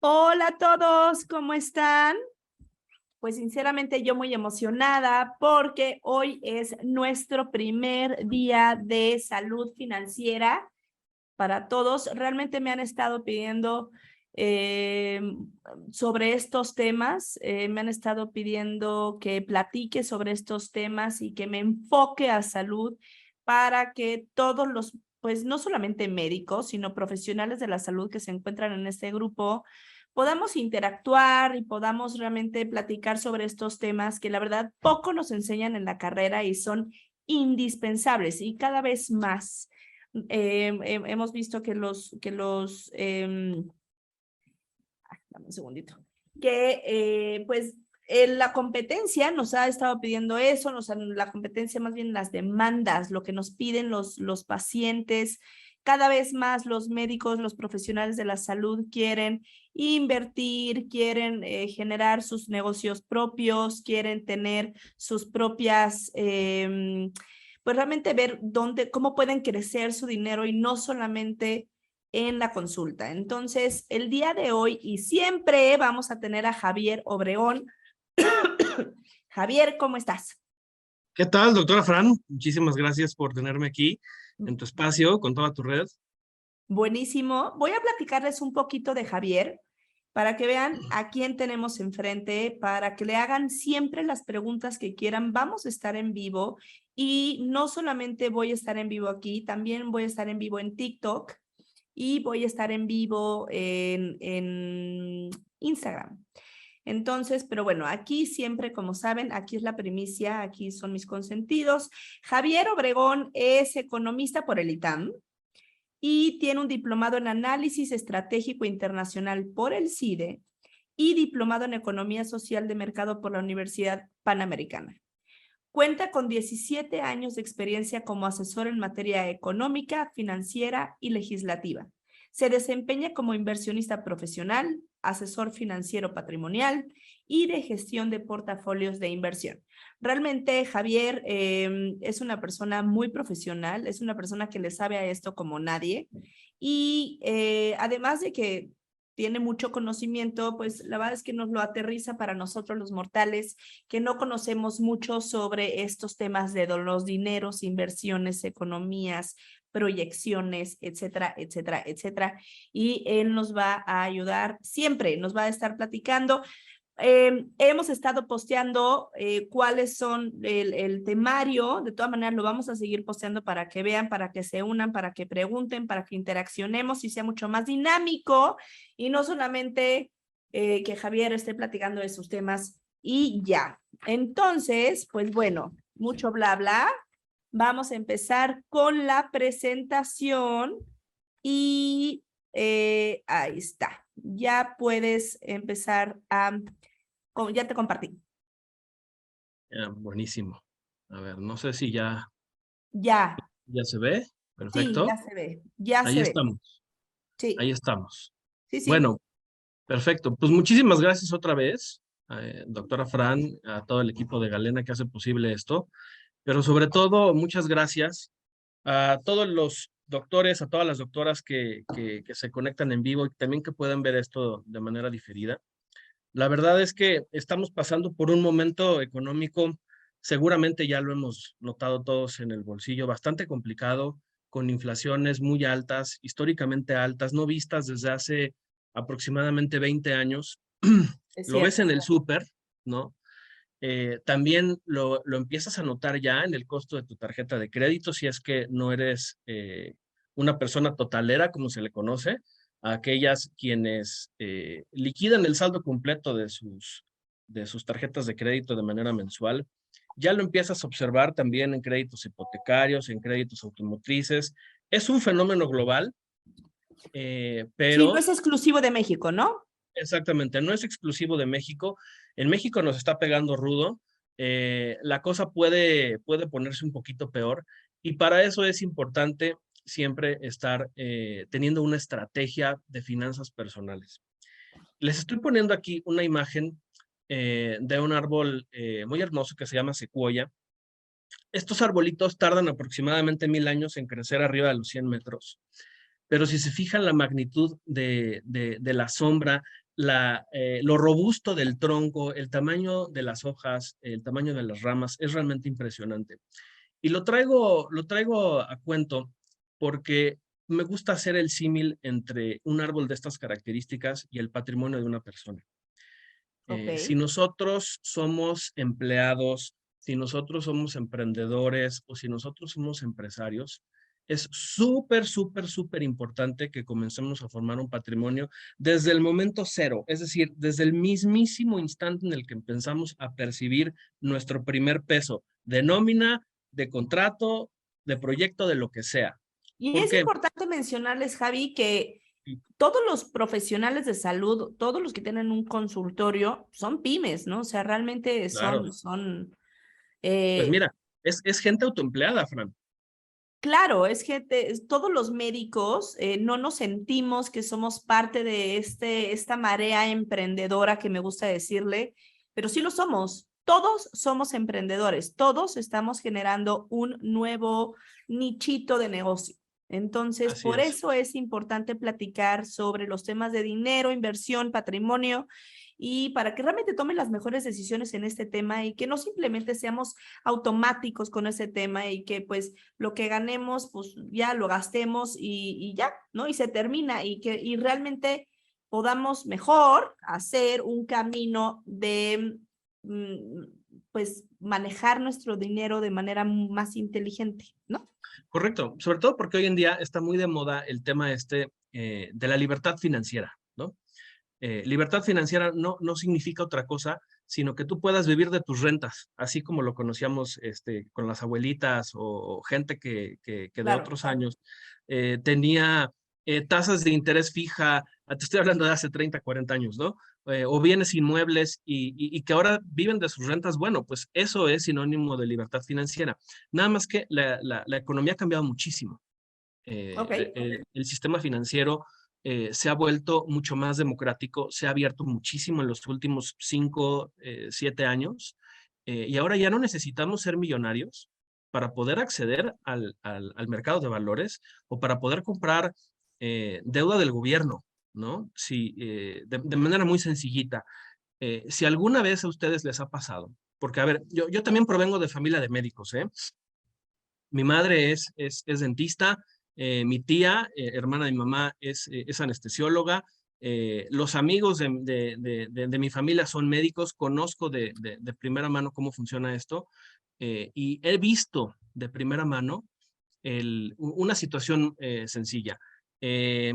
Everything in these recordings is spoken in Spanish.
Hola a todos, ¿cómo están? Pues sinceramente yo muy emocionada porque hoy es nuestro primer día de salud financiera para todos. Realmente me han estado pidiendo eh, sobre estos temas, me han estado pidiendo que platique sobre estos temas y que me enfoque a salud para que todos los, pues no solamente médicos, sino profesionales de la salud que se encuentran en este grupo, podamos interactuar y podamos realmente platicar sobre estos temas que la verdad poco nos enseñan en la carrera y son indispensables y cada vez más. Hemos visto que dame un segundito, que pues la competencia nos ha estado pidiendo eso, la competencia más bien las demandas, lo que nos piden los pacientes. Cada vez más los médicos, los profesionales de la salud quieren invertir, quieren generar sus negocios propios, quieren tener sus propias, pues realmente ver cómo pueden crecer su dinero y no solamente en la consulta. Entonces, el día de hoy y siempre vamos a tener a Javier Obregón. Javier, ¿cómo estás? ¿Qué tal, doctora Fran? Muchísimas gracias por tenerme aquí en tu espacio con toda tu red. Buenísimo. Voy a platicarles un poquito de Javier para que vean a quién tenemos enfrente, para que le hagan siempre las preguntas que quieran. Vamos a estar en vivo y no solamente voy a estar en vivo aquí, también voy a estar en vivo en TikTok y voy a estar en vivo en Instagram. Entonces, pero bueno, aquí siempre, como saben, aquí es la primicia, aquí son mis consentidos. Javier Obregón es economista por el ITAM y tiene un diplomado en análisis estratégico internacional por el CIDE y diplomado en economía social de mercado por la Universidad Panamericana. Cuenta con 17 años de experiencia como asesor en materia económica, financiera y legislativa. Se desempeña como inversionista profesional, asesor financiero patrimonial y de gestión de portafolios de inversión. Realmente Javier es una persona muy profesional, es una persona que le sabe a esto como nadie y además de que tiene mucho conocimiento, pues la verdad es que nos lo aterriza para nosotros los mortales que no conocemos mucho sobre estos temas de los dineros, inversiones, economías, proyecciones, etcétera, etcétera, etcétera. Y él nos va a ayudar siempre, nos va a estar platicando. Hemos estado posteando cuáles son el temario, de todas maneras lo vamos a seguir posteando para que vean, para que se unan, para que pregunten, para que interaccionemos y sea mucho más dinámico y no solamente que Javier esté platicando de sus temas y ya. Entonces, pues bueno, mucho bla bla. Vamos a empezar con la presentación y ahí está. Ya puedes empezar a ya te compartí. Buenísimo. A ver, no sé si Ya, ya se ve. sí, ya Perfecto. se ve, ya Ahí se ve. estamos. Sí, Ahí estamos. sí, sí. Bueno, perfecto. Pues muchísimas gracias otra vez, doctora Fran, a todo el equipo de Galena que hace posible esto. Pero sobre todo, muchas gracias a todos los doctores, a todas las doctoras que se conectan en vivo y también que puedan ver esto de manera diferida. La verdad es que estamos pasando por un momento económico, seguramente ya lo hemos notado todos en el bolsillo, bastante complicado, con inflaciones muy altas, históricamente altas, no vistas desde hace aproximadamente 20 años. Es Lo ves cierto. en el súper, ¿no? También lo empiezas a notar ya en el costo de tu tarjeta de crédito, si es que no eres una persona totalera, como se le conoce, a aquellas quienes liquidan el saldo completo de sus tarjetas de crédito de manera mensual. Ya lo empiezas a observar también en créditos hipotecarios, en créditos automotrices. Es un fenómeno global, Sí, no pero es exclusivo de México, ¿no? exactamente, no es exclusivo de México. En México nos está pegando rudo. La cosa puede ponerse un poquito peor y para eso es importante siempre estar teniendo una estrategia de finanzas personales. Les estoy poniendo aquí una imagen de un árbol muy hermoso que se llama secuoya. Estos arbolitos tardan aproximadamente 1000 años en crecer arriba de los 100 metros. Pero si se fijan la magnitud de la sombra lo robusto del tronco, el tamaño de las hojas, el tamaño de las ramas, es realmente impresionante. Y lo traigo a cuento porque me gusta hacer el símil entre un árbol de estas características y el patrimonio de una persona. Si Ok. nosotros somos empleados, si nosotros somos emprendedores o si nosotros somos empresarios, es súper, súper, súper importante que comencemos a formar un patrimonio desde el momento cero, es decir, desde el mismísimo instante en el que empezamos a percibir nuestro primer peso de nómina, de contrato, de proyecto, de lo que sea. Y ¿Por es qué? importante mencionarles, Javi, que todos los profesionales de salud, todos los que tienen un consultorio, son pymes, ¿no? O sea, realmente Claro, pues eh, mira, es gente autoempleada, Fran. claro, es que todos los médicos no nos sentimos que somos parte de esta marea emprendedora que me gusta decirle, pero sí lo somos. Todos somos emprendedores, todos estamos generando un nuevo nichito de negocio. Entonces, Así por es. eso es importante platicar sobre los temas de dinero, inversión, patrimonio y para que realmente tomen las mejores decisiones en este tema y que no simplemente seamos automáticos con ese tema y que pues lo que ganemos, pues ya lo gastemos y ya, ¿no? Y se termina y realmente podamos mejor hacer un camino de, pues, manejar nuestro dinero de manera más inteligente, ¿no? Correcto, sobre todo porque hoy en día está muy de moda el tema de la libertad financiera, ¿no? Libertad financiera no significa otra cosa, sino que tú puedas vivir de tus rentas, así como lo conocíamos con las abuelitas o gente que de Claro. otros años tenía tasas de interés fija, te estoy hablando de hace 30, 40 años, ¿no? O bienes inmuebles y que ahora viven de sus rentas, bueno, pues eso es sinónimo de libertad financiera. Nada más que la economía ha cambiado muchísimo. Ok. El sistema financiero se ha vuelto mucho más democrático, se ha abierto muchísimo en los últimos 5, 7 años, y ahora ya no necesitamos ser millonarios para poder acceder al mercado de valores o para poder comprar deuda del gobierno, ¿no? Si, de manera muy sencillita. Si alguna vez a ustedes les ha pasado, porque a ver, yo también provengo de familia de médicos, ¿eh? Mi madre es dentista, mi tía, hermana de mi mamá, es anestesióloga. Los amigos de mi familia son médicos, conozco de primera mano cómo funciona esto y he visto de primera mano una situación sencilla. Eh,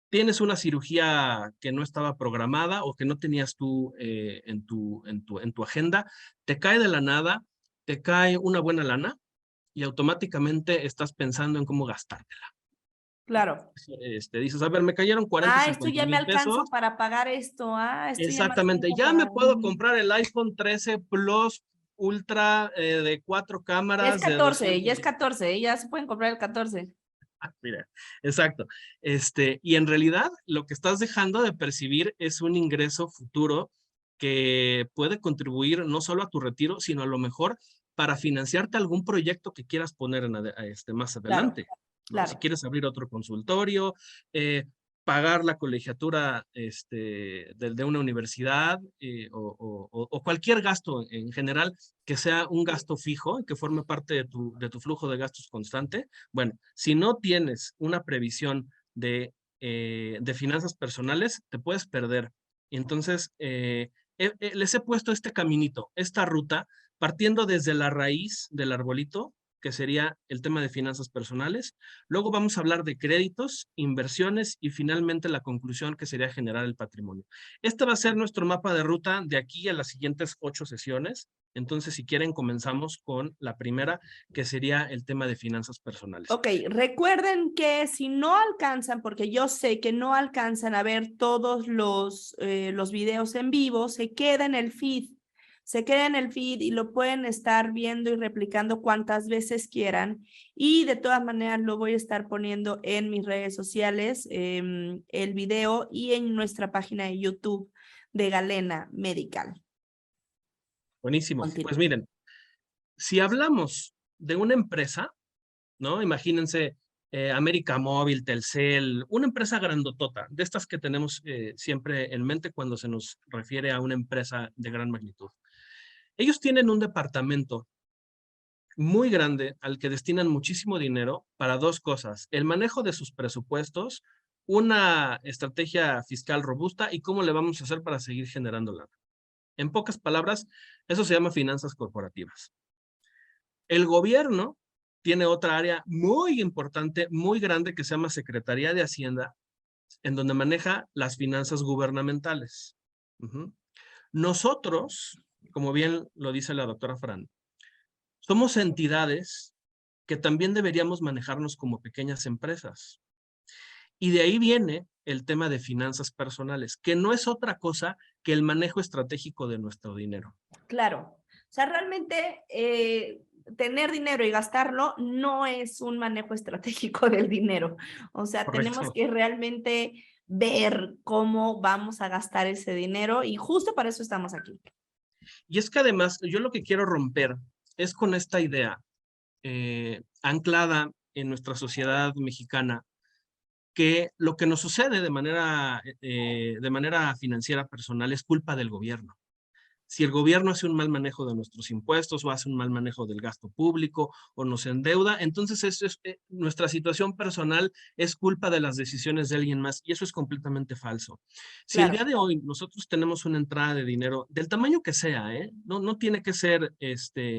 Tienes una cirugía que no estaba programada o que no tenías tú en tu agenda, te cae de la nada, te cae una buena lana y automáticamente estás pensando en cómo gastártela. Claro. Dices, a ver, me cayeron 40, Ah, esto 50 ya me mil alcanza pesos. para pagar esto. Ah, esto ya me Exactamente, alcanza ya me para... puedo comprar el iPhone 13 Plus Ultra de 4 Ya es cámaras de 14, ya 200. es 14, ya se pueden comprar el 14. Mira, exacto. Y en realidad lo que estás dejando de percibir es un ingreso futuro que puede contribuir no solo a tu retiro, sino a lo mejor para financiarte algún proyecto que quieras poner más Claro, adelante, ¿no? Si claro. quieres abrir otro consultorio, pagar la colegiatura de una universidad o cualquier gasto en general que sea un gasto fijo y que forme parte de tu flujo de gastos constante. Bueno, si no tienes una previsión de finanzas personales, te puedes perder. Y entonces, les he puesto este caminito, esta ruta, partiendo desde la raíz del arbolito, que sería el tema de finanzas personales. Luego vamos a hablar de créditos, inversiones y finalmente la conclusión que sería generar el patrimonio. Este va a ser nuestro mapa de ruta de aquí a las siguientes 8 sesiones. Entonces, si quieren, comenzamos con la primera, que sería el tema de finanzas personales. Ok, recuerden que si no alcanzan, porque yo sé que no alcanzan a ver todos los videos en vivo, se queda en el feed. Se queda en el feed y lo pueden estar viendo y replicando cuantas veces quieran. Y de todas maneras lo voy a estar poniendo en mis redes sociales, el video y en nuestra página de YouTube de Galena Medical. Buenísimo. Pues Continúa. miren, si hablamos de una empresa, ¿no? Imagínense América Móvil, Telcel, una empresa grandotota, de estas que tenemos siempre en mente cuando se nos refiere a una empresa de gran magnitud. Ellos tienen un departamento muy grande al que destinan muchísimo dinero para dos cosas: el manejo de sus presupuestos, una estrategia fiscal robusta y cómo le vamos a hacer para seguir generando lana. En pocas palabras, eso se llama finanzas corporativas. El gobierno tiene otra área muy importante, muy grande, que se llama Secretaría de Hacienda, en donde maneja las finanzas gubernamentales. Nosotros, como bien lo dice la doctora Fran, somos entidades que también deberíamos manejarnos como pequeñas empresas. Y de ahí viene el tema de finanzas personales, que no es otra cosa que el manejo estratégico de nuestro dinero. Claro. O sea, realmente tener dinero y gastarlo no es un manejo estratégico del dinero. O sea, Correcto. tenemos que realmente ver cómo vamos a gastar ese dinero y justo para eso estamos aquí. Y es que además, yo lo que quiero romper es con esta idea anclada en nuestra sociedad mexicana, que lo que nos sucede de manera financiera personal es culpa del gobierno. Si el gobierno hace un mal manejo de nuestros impuestos o hace un mal manejo del gasto público o nos endeuda, entonces nuestra situación personal es culpa de las decisiones de alguien más, y eso es completamente falso. Si el día de hoy nosotros tenemos una entrada de dinero del tamaño que sea, no tiene que ser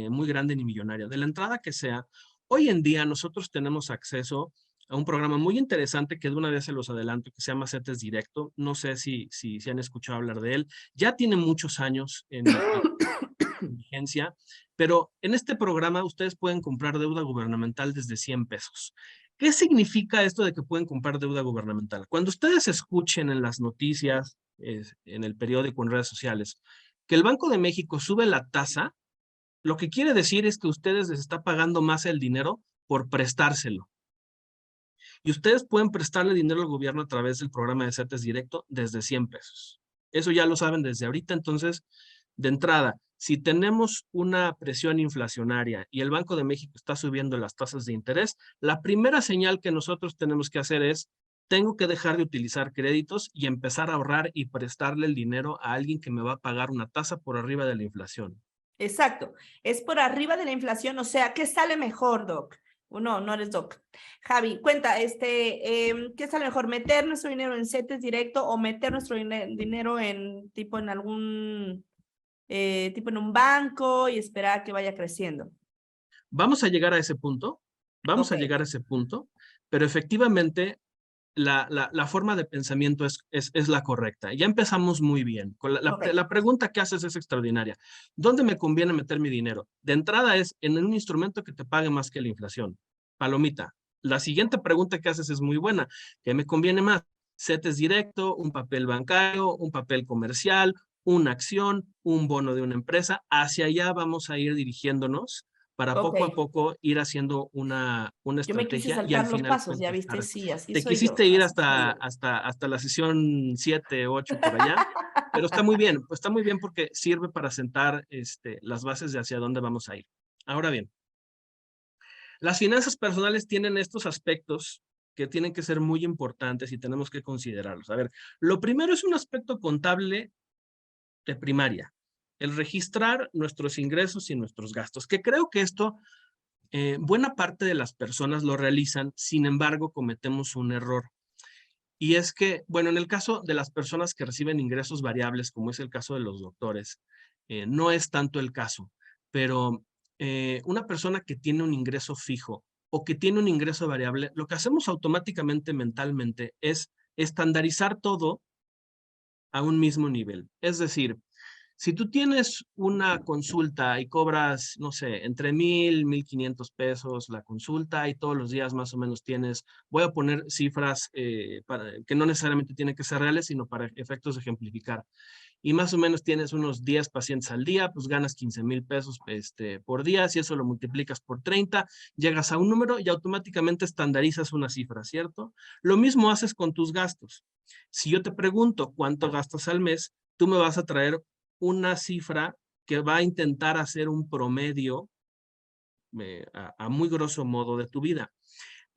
muy grande ni millonaria, de la entrada que sea, hoy en día nosotros tenemos acceso a un programa muy interesante que de una vez se los adelanto, que se llama CETES Directo. No sé si han escuchado hablar de él. Ya tiene muchos años en vigencia, pero en este programa ustedes pueden comprar deuda gubernamental desde 100 pesos. ¿Qué significa esto de que pueden comprar deuda gubernamental? Cuando ustedes escuchen en las noticias, en el periódico, en redes sociales, que el Banco de México sube la tasa, lo que quiere decir es que ustedes les está pagando más el dinero por prestárselo. Y ustedes pueden prestarle dinero al gobierno a través del programa de CETES Directo desde 100 pesos. Eso ya lo saben desde ahorita. Entonces, de entrada, si tenemos una presión inflacionaria y el Banco de México está subiendo las tasas de interés, la primera señal que nosotros tenemos que hacer es: tengo que dejar de utilizar créditos y empezar a ahorrar y prestarle el dinero a alguien que me va a pagar una tasa por arriba de la inflación. Exacto, es por arriba de la inflación. O sea, ¿qué sale mejor, Doc? No eres Doc. Javi, cuenta, ¿qué sale mejor? ¿Meter nuestro dinero en CETES Directo o meter nuestro dinero en algún tipo en un banco y esperar a que vaya creciendo? Vamos a llegar a ese punto, pero efectivamente la forma de pensamiento es la correcta. Ya empezamos muy bien. La pregunta que haces es extraordinaria. ¿Dónde me conviene meter mi dinero? De entrada es en un instrumento que te pague más que la inflación. Palomita. La siguiente pregunta que haces es muy buena. ¿Qué me conviene más? CETES Directo, un papel bancario, un papel comercial, una acción, un bono de una empresa. Hacia allá vamos a ir dirigiéndonos para poco a poco ir haciendo una Yo me quise estrategia y al saltar los final pasos, ya viste, contestar. sí, así Te soy yo. quisiste ir Así soy yo. hasta la sesión 7, 8 por allá, pero está muy bien, pues está muy bien porque sirve para sentar las bases de hacia dónde vamos a ir. Ahora bien, las finanzas personales tienen estos aspectos que tienen que ser muy importantes y tenemos que considerarlos. A ver, lo primero es un aspecto contable de primaria, el registrar nuestros ingresos y nuestros gastos, que creo que esto buena parte de las personas lo realizan. Sin embargo, cometemos un error. Y es que, bueno, en el caso de las personas que reciben ingresos variables, como es el caso de los doctores, no es tanto el caso, pero una persona que tiene un ingreso fijo o que tiene un ingreso variable, lo que hacemos automáticamente mentalmente es estandarizar todo a un mismo nivel. Es decir, si tú tienes una consulta y cobras, no sé, entre 1,000, 1,500 pesos la consulta, y todos los días más o menos tienes, voy a poner cifras que no necesariamente tienen que ser reales, sino para efectos de ejemplificar, y más o menos tienes unos 10 pacientes al día, pues ganas 15,000 pesos por día. Si eso lo multiplicas por 30, llegas a un número y automáticamente estandarizas una cifra, ¿cierto? Lo mismo haces con tus gastos. Si yo te pregunto cuánto gastas al mes, tú me vas a traer una cifra que va a intentar hacer un promedio a muy grosso modo de tu vida.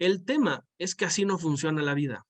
El tema es que así no funciona la vida.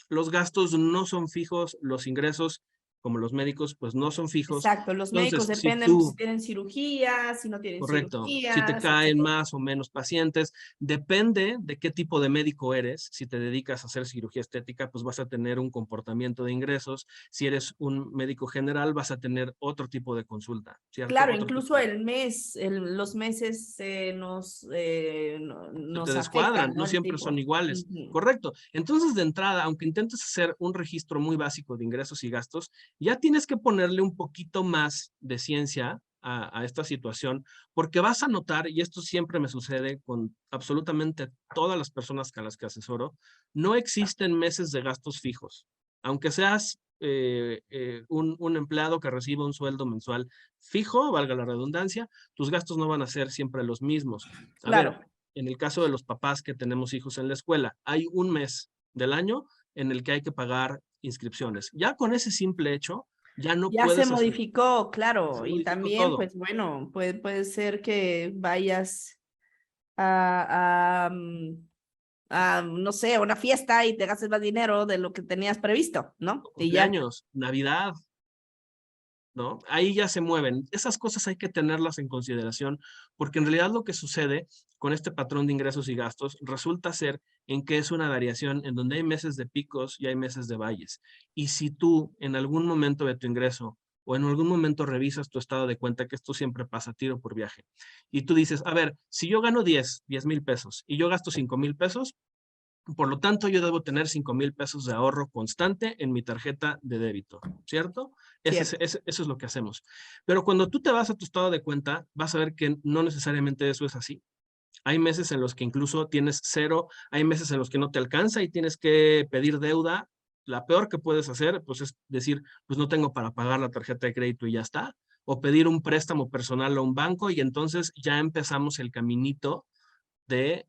Los gastos no son fijos, los ingresos, como los médicos, pues no son fijos. Exacto, los médicos Entonces, si dependen pues, si tú tienen cirugías, si no tienen correcto. Si te cirugías, caen etcétera. más o menos pacientes, depende de qué tipo de médico eres. Si te dedicas a hacer cirugía estética, pues vas a tener un comportamiento de ingresos. Si eres un médico general, vas a tener otro tipo de consulta, ¿cierto? Claro, Otro incluso tipo de... el mes, los meses Se te nos afectan, descuadran, ¿no? no El siempre son tipo. iguales. Ujú. Correcto. Entonces, de entrada, aunque intentes hacer un registro muy básico de ingresos y gastos, ya tienes que ponerle un poquito más de ciencia a esta situación, porque vas a notar, y esto siempre me sucede con absolutamente todas las personas a las que asesoro, no existen meses de gastos fijos. Aunque seas un empleado que reciba un sueldo mensual fijo, valga la redundancia, tus gastos no van a ser siempre los mismos. A ver, Claro, en el caso de los papás que tenemos hijos en la escuela, hay un mes del año en el que hay que pagar inscripciones. Ya con ese simple hecho, ya no ya se puedes hacer, modificó, se claro, y modificó también, todo. pues bueno, puede ser que vayas a, no sé, a una fiesta y te gastes más dinero de lo que tenías previsto, ¿no? Y ya. Cumpleaños, Navidad, ¿no? Ahí ya se mueven. Esas cosas hay que tenerlas en consideración, porque en realidad lo que sucede con este patrón de ingresos y gastos resulta ser en que es una variación en donde hay meses de picos y hay meses de valles. Y si tú en algún momento de tu ingreso o en algún momento revisas tu estado de cuenta, que esto siempre pasa tiro por viaje, y tú dices, a ver, si yo gano 10,000 pesos y yo gasto 5,000 pesos, por lo tanto, yo debo tener 5,000 pesos de ahorro constante en mi tarjeta de débito, ¿cierto? Cierto. Eso es lo que hacemos. Pero cuando tú te vas a tu estado de cuenta, vas a ver que no necesariamente eso es así. Hay meses en los que incluso tienes cero, hay meses en los que no te alcanza y tienes que pedir deuda. La peor que puedes hacer, pues es decir, pues no tengo para pagar la tarjeta de crédito y ya está. O pedir un préstamo personal a un banco y entonces ya empezamos el caminito de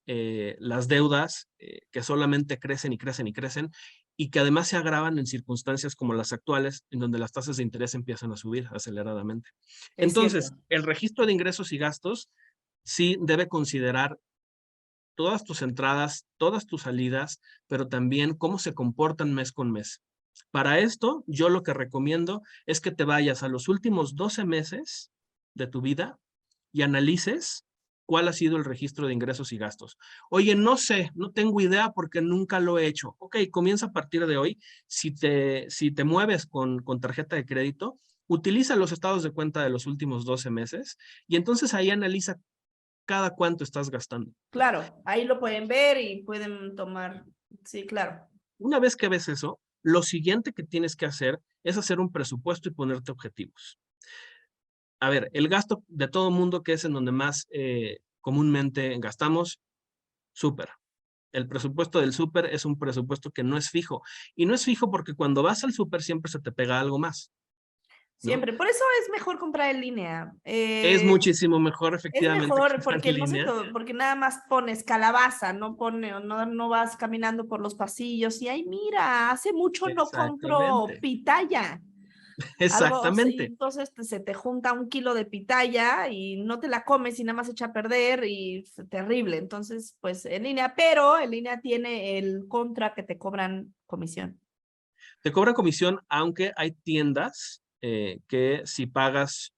las deudas que solamente crecen y crecen y crecen y que además se agravan en circunstancias como las actuales, en donde las tasas de interés empiezan a subir aceleradamente. Es cierto. Entonces, el registro de ingresos y gastos sí debe considerar todas tus entradas, todas tus salidas, pero también cómo se comportan mes con mes. Para esto, yo lo que recomiendo es que te vayas a los últimos 12 meses de tu vida y analices cuál ha sido el registro de ingresos y gastos. Oye, no sé, no tengo idea porque nunca lo he hecho. Ok, comienza a partir de hoy. Si te mueves con tarjeta de crédito, utiliza los estados de cuenta de los últimos 12 meses y entonces ahí analiza cada cuánto estás gastando. Claro, ahí lo pueden ver y pueden tomar. Sí, claro. Una vez que ves eso, lo siguiente que tienes que hacer es hacer un presupuesto y ponerte objetivos. A ver, el gasto de todo mundo, que es en donde más comúnmente gastamos, súper. El presupuesto del súper es un presupuesto que no es fijo. Y no es fijo porque cuando vas al súper siempre se te pega algo más, ¿no? Siempre. Por eso es mejor comprar en línea. Es muchísimo mejor Es efectivamente mejor comprar porque en no sé, línea. porque nada más pones calabaza, no vas caminando por los pasillos y ay, mira, hace mucho no compro Exactamente, pitaya. Algo, sí, exactamente. entonces se te junta 1 kilo de pitaya y no te la comes y nada más echa a perder y es terrible. Entonces, pues en línea, pero en línea tiene el contra que te cobran comisión. Te cobran comisión, aunque hay tiendas que si pagas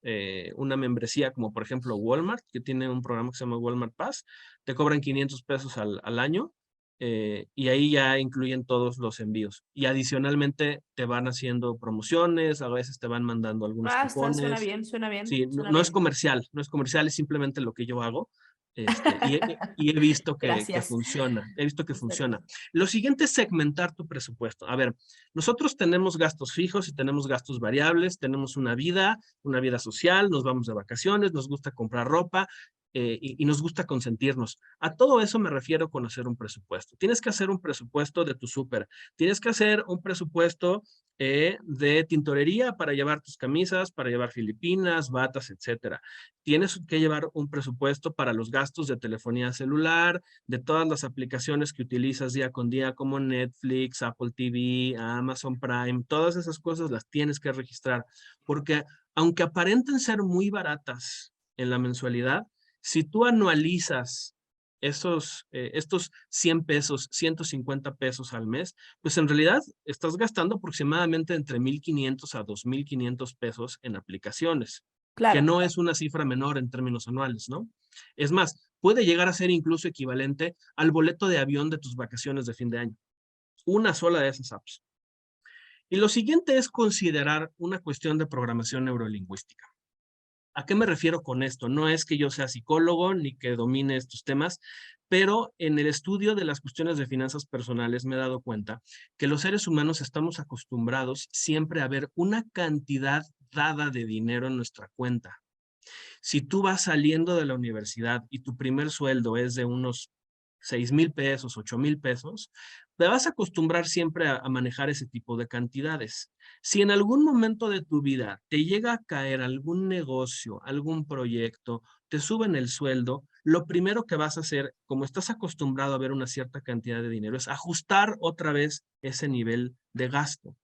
una membresía, como por ejemplo Walmart, que tiene un programa que se llama Walmart Pass, te cobran 500 pesos al año y ahí ya incluyen todos los envíos. Y adicionalmente te van haciendo promociones, a veces te van mandando algunos Ah, está, suena cupones. bien, suena bien, Sí, no, suena no es bien. comercial, no es comercial, es simplemente lo que yo hago. Y he visto que Gracias. funciona, he visto que Está funciona. bien. Lo siguiente es segmentar tu presupuesto. A ver, nosotros tenemos gastos fijos y tenemos gastos variables, tenemos una vida social, nos vamos de vacaciones, nos gusta comprar ropa y nos gusta consentirnos. A todo eso me refiero con hacer un presupuesto. Tienes que hacer un presupuesto de tu súper, tienes que hacer un presupuesto de tintorería para llevar tus camisas, para llevar filipinas, batas, etcétera. Tienes que llevar un presupuesto para los gastos de telefonía celular, de todas las aplicaciones que utilizas día con día, como Netflix, Apple TV, Amazon Prime, todas esas cosas las tienes que registrar, porque aunque aparenten ser muy baratas en la mensualidad, si tú anualizas estos 100 pesos, 150 pesos al mes, pues en realidad estás gastando aproximadamente entre 1,500 a 2,500 pesos en aplicaciones, que Claro. no es una cifra menor en términos anuales, ¿no? Es más, puede llegar a ser incluso equivalente al boleto de avión de tus vacaciones de fin de año. Una sola de esas apps. Y lo siguiente es considerar una cuestión de programación neurolingüística. ¿A qué me refiero con esto? No es que yo sea psicólogo ni que domine estos temas, pero en el estudio de las cuestiones de finanzas personales me he dado cuenta que los seres humanos estamos acostumbrados siempre a ver una cantidad dada de dinero en nuestra cuenta. Si tú vas saliendo de la universidad y tu primer sueldo es de unos 6,000 pesos, 8,000 pesos, te vas a acostumbrar siempre a manejar ese tipo de cantidades. Si en algún momento de tu vida te llega a caer algún negocio, algún proyecto, te suben el sueldo, lo primero que vas a hacer, como estás acostumbrado a ver una cierta cantidad de dinero, es ajustar otra vez ese nivel de gasto.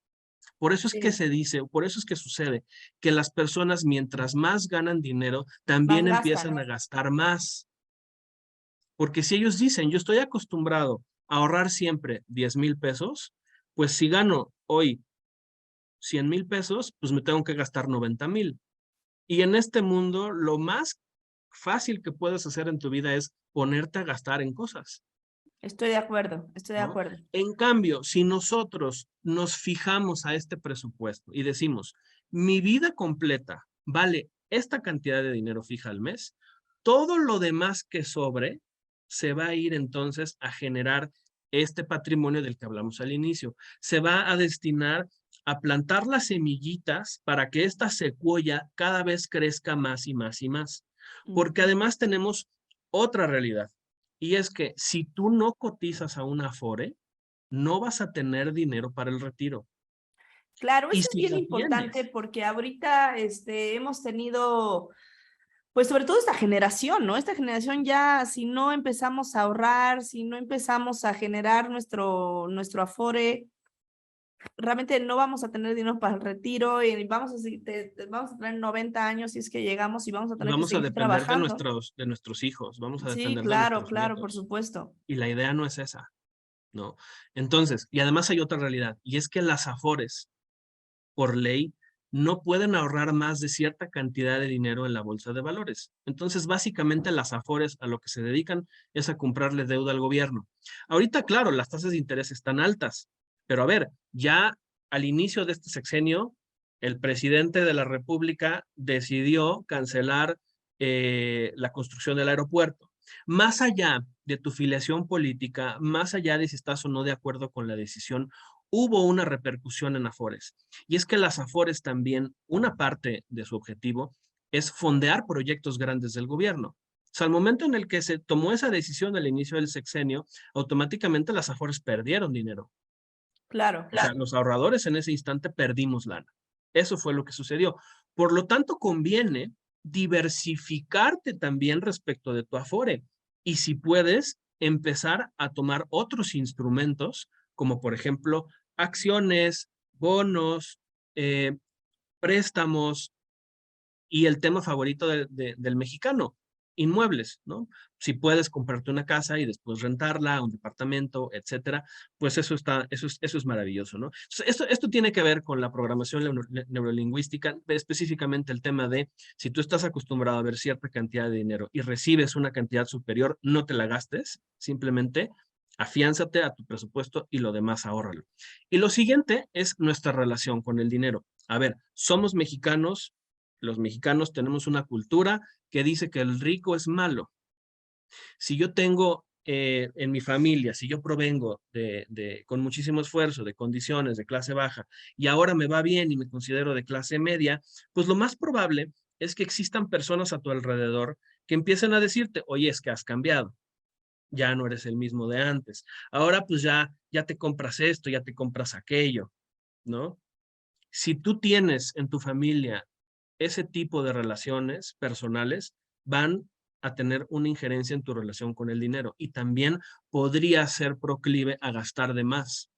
Por eso es que Sí. se dice, por eso es que sucede que las personas mientras más ganan dinero, Más también gastan. empiezan a gastar más. Porque si ellos dicen, yo estoy acostumbrado a ahorrar siempre 10,000 pesos, pues si gano hoy 100,000 pesos, pues me tengo que gastar 90,000. Y en este mundo, lo más fácil que puedes hacer en tu vida es ponerte a gastar en cosas, Estoy de acuerdo, estoy de ¿no? acuerdo. En cambio, si nosotros nos fijamos a este presupuesto y decimos, mi vida completa vale esta cantidad de dinero fija al mes, todo lo demás que sobre se va a ir entonces a generar este patrimonio del que hablamos al inicio. Se va a destinar a plantar las semillitas para que esta secuoya cada vez crezca más y más y más. Porque Ujú. además tenemos otra realidad. Y es que si tú no cotizas a una Afore, no vas a tener dinero para el retiro. Claro, Y eso es si bien la importante tienes, porque ahorita hemos tenido, pues sobre todo esta generación, ¿no? Esta generación ya, si no empezamos a ahorrar, si no empezamos a generar nuestro afore, realmente no vamos a tener dinero para el retiro y vamos a tener 90 años si es que llegamos y vamos a y tener que vamos a seguir depender trabajando. de nuestros hijos, vamos a Sí, depender de claro, nuestros claro, por nietos. supuesto. Y la idea no es esa, ¿no? Entonces, y además hay otra realidad, y es que las Afores, por ley, no pueden ahorrar más de cierta cantidad de dinero en la bolsa de valores. Entonces, básicamente las Afores a lo que se dedican es a comprarle deuda al gobierno. Ahorita, claro, las tasas de interés están altas, pero a ver, ya al inicio de este sexenio, el presidente de la República decidió cancelar la construcción del aeropuerto. Más allá de tu filiación política, más allá de si estás o no de acuerdo con la decisión, hubo una repercusión en Afores. Y es que las Afores también, una parte de su objetivo es fondear proyectos grandes del gobierno. O sea, al momento en el que se tomó esa decisión al inicio del sexenio, automáticamente las Afores perdieron dinero. Claro. O sea, los ahorradores en ese instante perdimos lana. Eso fue lo que sucedió. Por lo tanto, conviene diversificarte también respecto de tu Afore. Y si puedes, empezar a tomar otros instrumentos, como por ejemplo acciones, bonos, eh, préstamos, y el tema favorito del mexicano, inmuebles, ¿no? Si puedes comprarte una casa y después rentarla, un departamento, etcétera, pues eso es maravilloso, ¿no? Esto tiene que ver con la programación neurolingüística, específicamente el tema de si tú estás acostumbrado a ver cierta cantidad de dinero y recibes una cantidad superior, no te la gastes, simplemente afiánzate a tu presupuesto y lo demás ahórralo. Y lo siguiente es nuestra relación con el dinero. A ver, somos mexicanos, los mexicanos tenemos una cultura que dice que el rico es malo. Si yo tengo en mi familia, si yo provengo con muchísimo esfuerzo, de condiciones de clase baja, y ahora me va bien y me considero de clase media, pues lo más probable es que existan personas a tu alrededor que empiecen a decirte, oye, es que has cambiado, ya no eres el mismo de antes. Ahora pues ya te compras esto, ya te compras aquello, ¿no? Si tú tienes en tu familia ese tipo de relaciones personales, van a tener una injerencia en tu relación con el dinero y también podría ser proclive a gastar de más,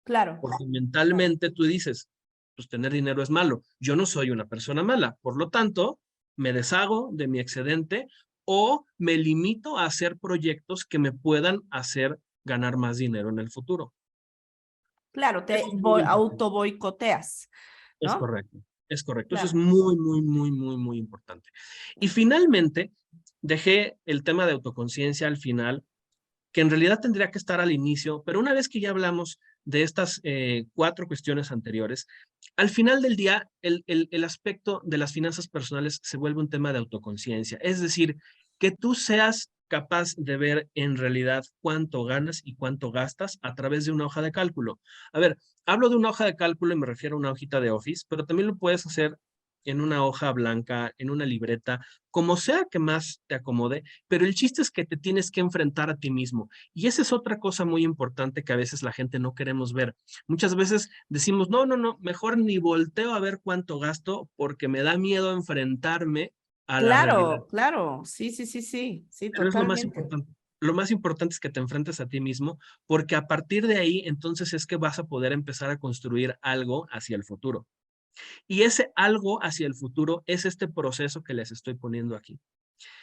Claro, porque claro. mentalmente tú dices, pues tener dinero es malo. Yo no soy una persona mala, por lo tanto, me deshago de mi excedente o me limito a hacer proyectos que me puedan hacer ganar más dinero en el futuro. Claro, Eso es muy importante. auto boicoteas, Es ¿no? correcto, es correcto. Eso es Claro. muy, muy, muy, muy, muy importante. Y finalmente, dejé el tema de autoconciencia al final, que en realidad tendría que estar al inicio, pero una vez que ya hablamos de estas 4 cuestiones anteriores, al final del día el aspecto de las finanzas personales se vuelve un tema de autoconciencia, es decir, que tú seas capaz de ver en realidad cuánto ganas y cuánto gastas a través de una hoja de cálculo. A ver, hablo de una hoja de cálculo y me refiero a una hojita de Office, pero también lo puedes hacer en una hoja blanca, en una libreta, como sea que más te acomode, pero el chiste es que te tienes que enfrentar a ti mismo. Y esa es otra cosa muy importante que a veces la gente no queremos ver. Muchas veces decimos, no, no, no, mejor ni volteo a ver cuánto gasto porque me da miedo enfrentarme a la realidad. Claro, claro. Sí, sí, sí, sí. Sí, Pero es lo más totalmente. importante. Lo más importante es que te enfrentes a ti mismo, porque a partir de ahí, entonces es que vas a poder empezar a construir algo hacia el futuro. Y ese algo hacia el futuro es este proceso que les estoy poniendo aquí.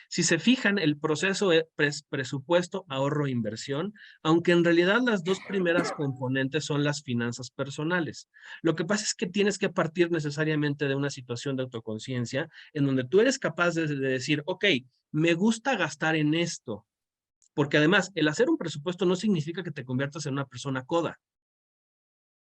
Si se fijan, el proceso es presupuesto, ahorro, inversión, aunque en realidad las 2 primeras componentes son las finanzas personales. Lo que pasa es que tienes que partir necesariamente de una situación de autoconciencia en donde tú eres capaz de decir, ok, me gusta gastar en esto, porque además el hacer un presupuesto no significa que te conviertas en una persona coda.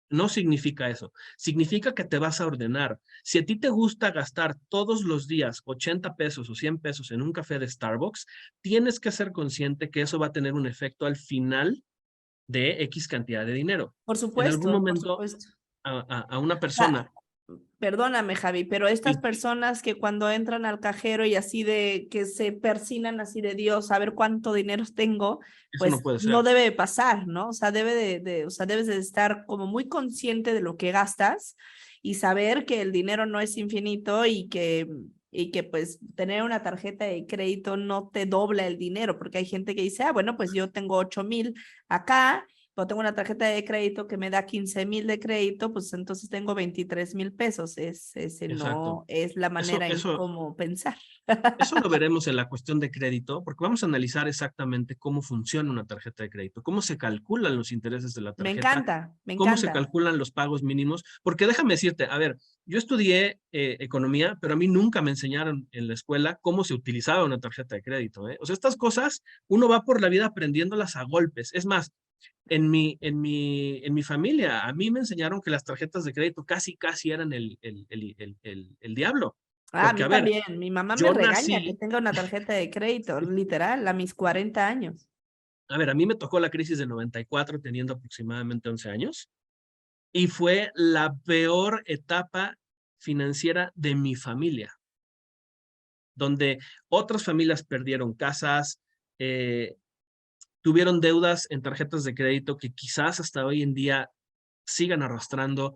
No significa eso. Significa que te vas a ordenar. Si a ti te gusta gastar todos los días 80 pesos o 100 pesos en un café de Starbucks, tienes que ser consciente que eso va a tener un efecto al final de X cantidad de dinero. Por En algún supuesto, por momento supuesto. a una Sea, persona, perdóname, Javi, pero estas y personas que cuando entran al cajero y así de que se persinan así de Dios, a ver cuánto dinero tengo, eso no pues puede no ser. debe pasar, ¿no? O sea, o sea, debes de estar como muy consciente de lo que gastas y saber que el dinero no es infinito y que pues tener una tarjeta de crédito no te dobla el dinero, porque hay gente que dice, ah, bueno, pues yo tengo 8,000 acá, pero tengo una tarjeta de crédito que me da 15,000 de crédito, pues entonces tengo 23,000 pesos. Ese Exacto. no es la Eso, manera en eso, cómo pensar. Eso lo veremos en la cuestión de crédito, porque vamos a analizar exactamente cómo funciona una tarjeta de crédito, cómo se calculan los intereses de la Me tarjeta, encanta, me cómo se encanta. calculan los pagos mínimos, porque déjame decirte, a ver, yo estudié economía, pero a mí nunca me enseñaron en la escuela cómo se utilizaba una tarjeta de crédito, ¿eh? O sea, estas cosas uno va por la vida aprendiéndolas a golpes. Es más, en mi familia, a mí me enseñaron que las tarjetas de crédito casi eran el diablo. Ah, a Porque, mí a ver, también. Mi mamá me yo regaña que nací. tenga una tarjeta de crédito, literal, a mis 40 años. A ver, a mí me tocó la crisis del 94 teniendo aproximadamente 11 años y fue la peor etapa financiera de mi familia, donde otras familias perdieron casas, eh, tuvieron deudas en tarjetas de crédito que quizás hasta hoy en día sigan arrastrando.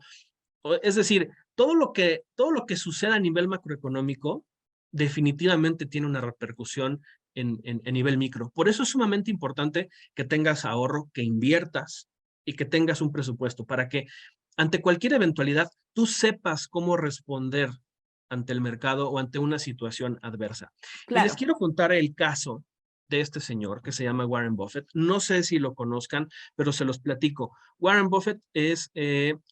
Es decir, todo lo que suceda a nivel macroeconómico definitivamente tiene una repercusión en nivel micro. Por eso es sumamente importante que tengas ahorro, que inviertas y que tengas un presupuesto para que ante cualquier eventualidad tú sepas cómo responder ante el mercado o ante una situación adversa. Y les Claro. quiero contar el caso de este señor que se llama Warren Buffett. No sé si lo conozcan, pero se los platico. Warren Buffett es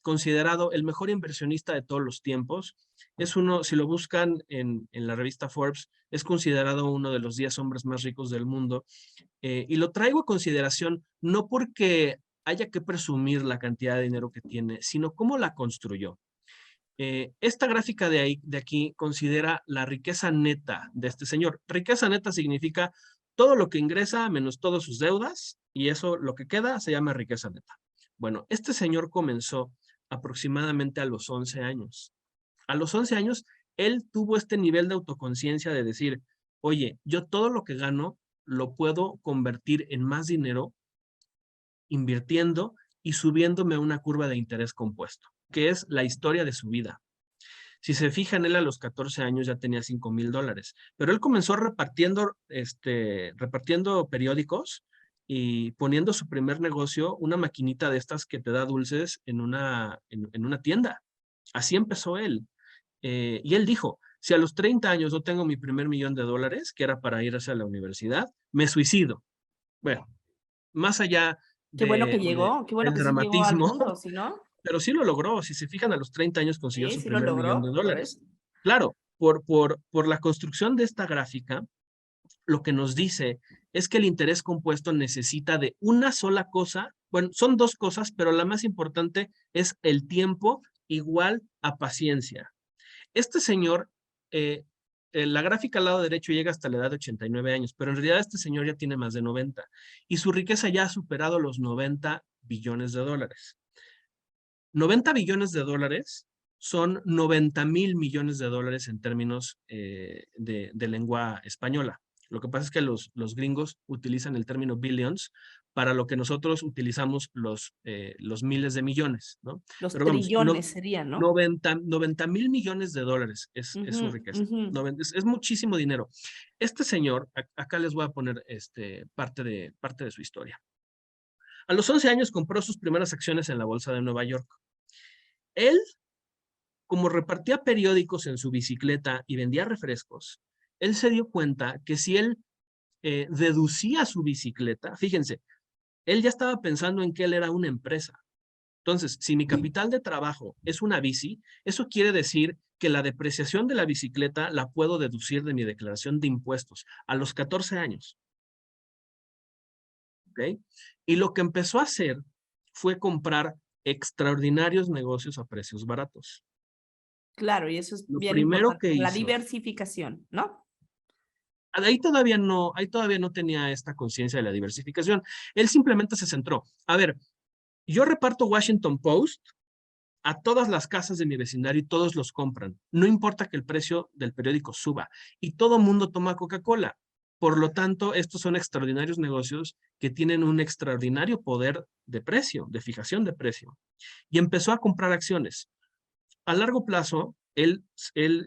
considerado el mejor inversionista de todos los tiempos. Es uno, si lo buscan en la revista Forbes, es considerado uno de los 10 hombres más ricos del mundo. Y lo traigo a consideración no porque haya que presumir la cantidad de dinero que tiene, sino cómo la construyó. Esta gráfica de aquí considera la riqueza neta de este señor. Riqueza neta significa todo lo que ingresa menos todas sus deudas y eso lo que queda se llama riqueza neta. Bueno, este señor comenzó aproximadamente a los 11 años. A los 11 años, él tuvo este nivel de autoconciencia de decir, oye, yo todo lo que gano lo puedo convertir en más dinero invirtiendo y subiéndome a una curva de interés compuesto, que es la historia de su vida. Si se fijan, él a los 14 años ya tenía $5,000, pero él comenzó repartiendo periódicos y poniendo su primer negocio, una maquinita de estas que te da dulces en una tienda. Así empezó él. Y él dijo, Si a los 30 años no tengo mi primer $1,000,000, que era para ir hacia la universidad, me suicido. Bueno, más allá Qué bueno que de llegó, qué bueno el que sí llegó al dramatismo, punto, ¿sí no? pero sí lo logró. Si se fijan, a los 30 años consiguió Sí, su sí lo primer millón de logró, por dólares. eso. Claro, por la construcción de esta gráfica, lo que nos dice es que el interés compuesto necesita de una sola cosa. Bueno, son dos cosas, pero la más importante es el tiempo igual a paciencia. Este señor, la gráfica al lado derecho llega hasta la edad de 89 años, pero en realidad este señor ya tiene más de 90 y su riqueza ya ha superado los $90 billones. 90 billones son 90,000 millones de dólares en términos de lengua española. Lo que pasa es que los gringos utilizan el término billions para lo que nosotros utilizamos los miles de millones, ¿no? Los Pero vamos, no, trillones serían, ¿no? 90,000 millones de dólares es su Ujú, riqueza. ujú. Es muchísimo dinero. Este señor, acá les voy a poner parte de su historia. A los 11 años compró sus primeras acciones en la bolsa de Nueva York. Él, como repartía periódicos en su bicicleta y vendía refrescos, él se dio cuenta que si él deducía su bicicleta, fíjense, él ya estaba pensando en que él era una empresa. Entonces, si mi capital de trabajo es una bici, eso quiere decir que la depreciación de la bicicleta la puedo deducir de mi declaración de impuestos a los 14 años. ¿Ok? Y lo que empezó a hacer fue comprar extraordinarios negocios a precios baratos. Claro, y eso es Lo bien primero importante, que la hizo, diversificación, ¿no? ahí todavía no tenía esta conciencia de la diversificación. Él simplemente se centró. A ver, yo reparto Washington Post a todas las casas de mi vecindario y todos los compran. No importa que el precio del periódico suba y todo mundo toma Coca-Cola. Por lo tanto, estos son extraordinarios negocios que tienen un extraordinario poder de precio, de fijación de precio. Y empezó a comprar acciones. A largo plazo, él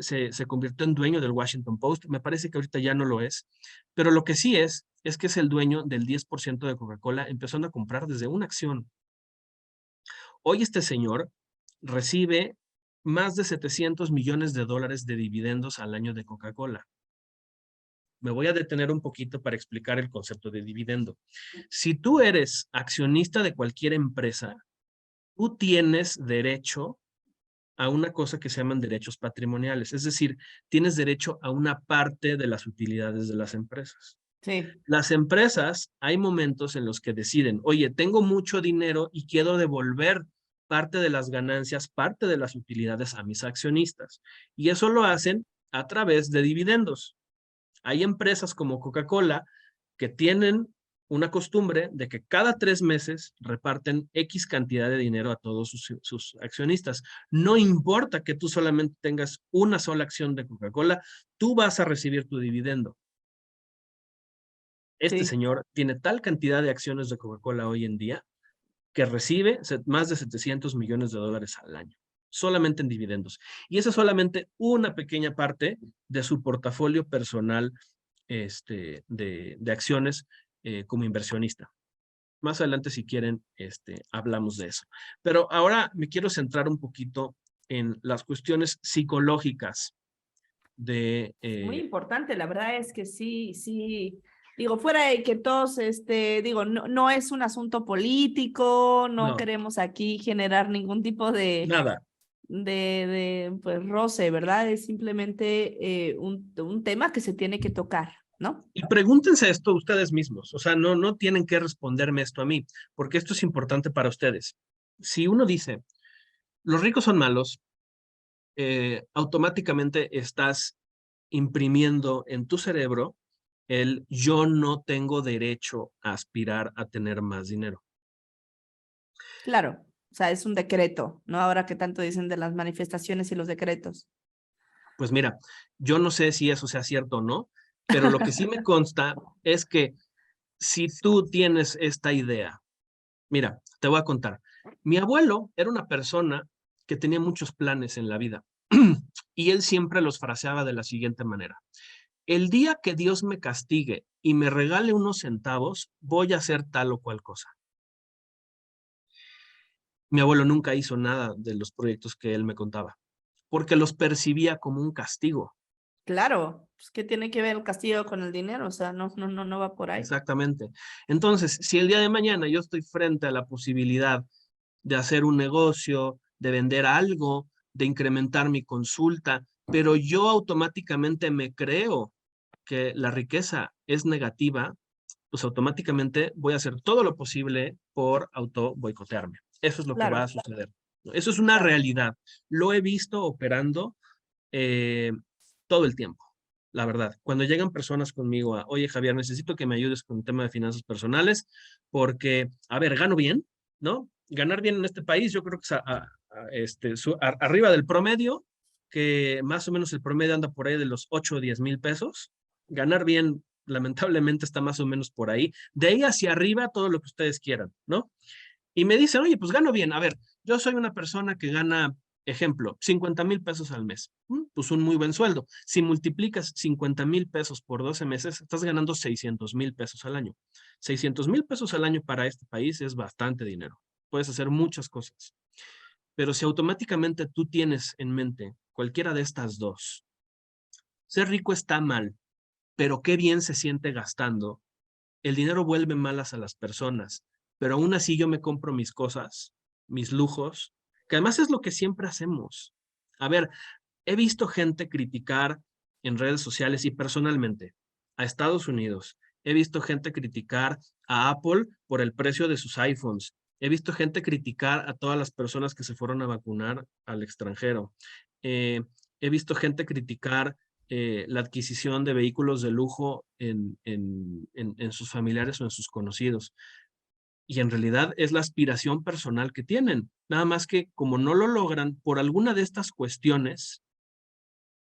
se convirtió en dueño del Washington Post. Me parece que ahorita ya no lo es, pero lo que sí es que es el dueño del 10% de Coca-Cola, empezando a comprar desde una acción. Hoy este señor recibe más de $700 millones de dividendos al año de Coca-Cola. Me voy a detener un poquito para explicar el concepto de dividendo. Si tú eres accionista de cualquier empresa, tú tienes derecho a una cosa que se llaman derechos patrimoniales, es decir, tienes derecho a una parte de las utilidades de las empresas. Sí, Las empresas, hay momentos en los que deciden, oye, tengo mucho dinero y quiero devolver parte de las ganancias, parte de las utilidades a mis accionistas. Y eso lo hacen a través de dividendos. Hay empresas como Coca-Cola que tienen una costumbre de que cada 3 meses reparten X cantidad de dinero a todos sus accionistas. No importa que tú solamente tengas una sola acción de Coca-Cola, tú vas a recibir tu dividendo. Este sí. señor tiene tal cantidad de acciones de Coca-Cola hoy en día que recibe más de $700 millones al año, solamente en dividendos. Y esa es solamente una pequeña parte de su portafolio personal de acciones como inversionista. Más adelante, si quieren, hablamos de eso. Pero ahora me quiero centrar un poquito en las cuestiones psicológicas de, Muy importante, la verdad es que sí, sí. Digo, fuera de que todos, digo, no, no es un asunto político, no no, queremos aquí generar ningún tipo nada. pues, roce, ¿verdad? Es simplemente un tema que se tiene que tocar, ¿no? Y pregúntense esto ustedes mismos, o sea, no tienen que responderme esto a mí, porque esto es importante para ustedes. Si uno dice, los ricos son malos, automáticamente estás imprimiendo en tu cerebro el yo no tengo derecho a aspirar a tener más dinero. Claro, o sea, es un decreto, ¿no? Ahora que tanto dicen de las manifestaciones y los decretos. Pues mira, yo no sé si eso sea cierto o no, pero lo que sí me consta es que si tú tienes esta idea, mira, te voy a contar. Mi abuelo era una persona que tenía muchos planes en la vida y él siempre los fraseaba de la siguiente manera. El día que Dios me castigue y me regale unos centavos, voy a hacer tal o cual cosa. Mi abuelo nunca hizo nada de los proyectos que él me contaba, porque los percibía como un castigo. Claro, pues, ¿qué tiene que ver el castigo con el dinero? O sea, no va por ahí. Exactamente. Entonces, si el día de mañana yo estoy frente a la posibilidad de hacer un negocio, de vender algo, de incrementar mi consulta, pero yo automáticamente me creo que la riqueza es negativa, pues automáticamente voy a hacer todo lo posible por auto boicotearme. Eso es lo que va a Claro, suceder. Eso es una claro. realidad. Lo he visto operando eh, todo el tiempo, la verdad. Cuando llegan personas conmigo a, oye Javier, necesito que me ayudes con el tema de finanzas personales, porque, a ver, gano bien, ¿no? Ganar bien en este país, yo creo que es arriba del promedio, que más o menos el promedio anda por ahí de los 8 o 10 mil pesos. Ganar bien, lamentablemente, está más o menos por ahí. De ahí hacia arriba, todo lo que ustedes quieran, ¿no? Y me dicen, oye, pues gano bien. A ver, yo soy una persona que gana, ejemplo, 50,000 pesos al mes. Pues un muy buen sueldo. Si multiplicas 50,000 pesos por 12 meses, estás ganando 600,000 pesos al año. 600,000 pesos al año para este país es bastante dinero. Puedes hacer muchas cosas. Pero si automáticamente tú tienes en mente cualquiera de estas dos, ser rico está mal, pero qué bien se siente gastando. El dinero vuelve malas a las personas, pero aún así yo me compro mis cosas, mis lujos, que además es lo que siempre hacemos. A ver, he visto gente criticar en redes sociales y personalmente a Estados Unidos. He visto gente criticar a Apple por el precio de sus iPhones. He visto gente criticar a todas las personas que se fueron a vacunar al extranjero. He visto gente criticar la adquisición de vehículos de lujo en sus familiares o en sus conocidos. Y en realidad es la aspiración personal que tienen. Nada más que como no lo logran por alguna de estas cuestiones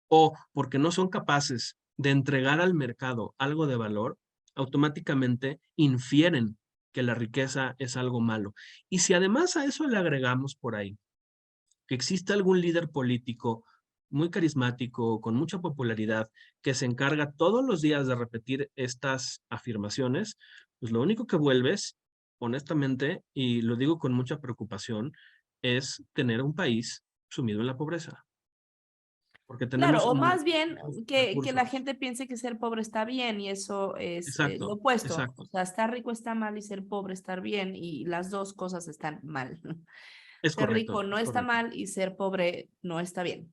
o porque no son capaces de entregar al mercado algo de valor, automáticamente infieren que la riqueza es algo malo. Y si además a eso le agregamos por ahí que existe algún líder político muy carismático, con mucha popularidad, que se encarga todos los días de repetir estas afirmaciones, pues lo único que vuelves, honestamente, y lo digo con mucha preocupación, es tener un país sumido en la pobreza, porque Claro, tenemos o más bien muchos que la recursos. gente piense que ser pobre está bien y eso es lo Exacto, opuesto. O exacto. sea, estar rico está mal y ser pobre estar bien y las dos cosas están mal. Es Ser rico correcto, no es está correcto. mal y ser pobre no está bien.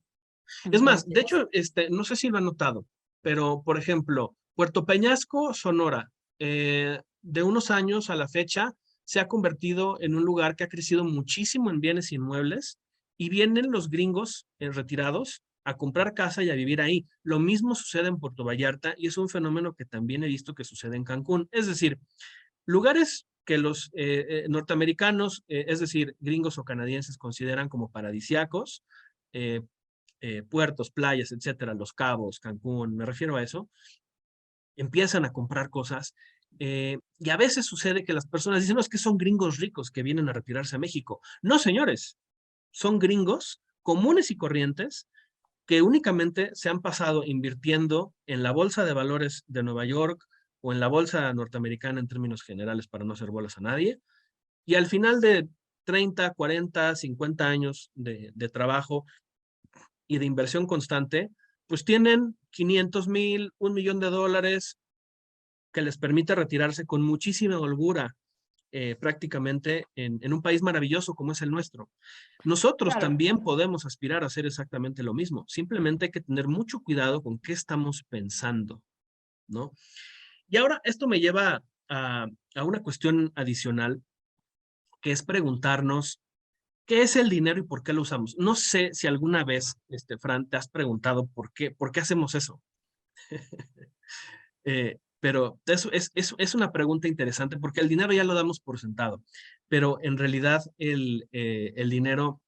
Es más, de Entonces, hecho, no sé si lo han notado, pero por ejemplo, Puerto Peñasco, Sonora, de unos años a la fecha, se ha convertido en un lugar que ha crecido muchísimo en bienes inmuebles y vienen los gringos retirados a comprar casa y a vivir ahí. Lo mismo sucede en Puerto Vallarta y es un fenómeno que también he visto que sucede en Cancún. Es decir, lugares que los norteamericanos, es decir, gringos o canadienses consideran como paradisiacos, eh, puertos, playas, etcétera, Los Cabos, Cancún, me refiero a eso, empiezan a comprar cosas y a veces sucede que las personas dicen, no, es que son gringos ricos que vienen a retirarse a México. No, señores, son gringos comunes y corrientes que únicamente se han pasado invirtiendo en la bolsa de valores de Nueva York o en la bolsa norteamericana en términos generales para no hacer bolas a nadie. Y al final de 30, 40, 50 años de trabajo, y de inversión constante, pues tienen 500,000, $1,000,000 que les permite retirarse con muchísima holgura prácticamente en un país maravilloso como es el nuestro. Nosotros claro, también podemos aspirar a hacer exactamente lo mismo. Simplemente hay que tener mucho cuidado con qué estamos pensando, ¿no? Y ahora esto me lleva a una cuestión adicional, que es preguntarnos ¿qué es el dinero y por qué lo usamos? No sé si alguna vez, Fran, te has preguntado por qué hacemos eso. Pero eso es una pregunta interesante porque el dinero ya lo damos por sentado, pero en realidad el dinero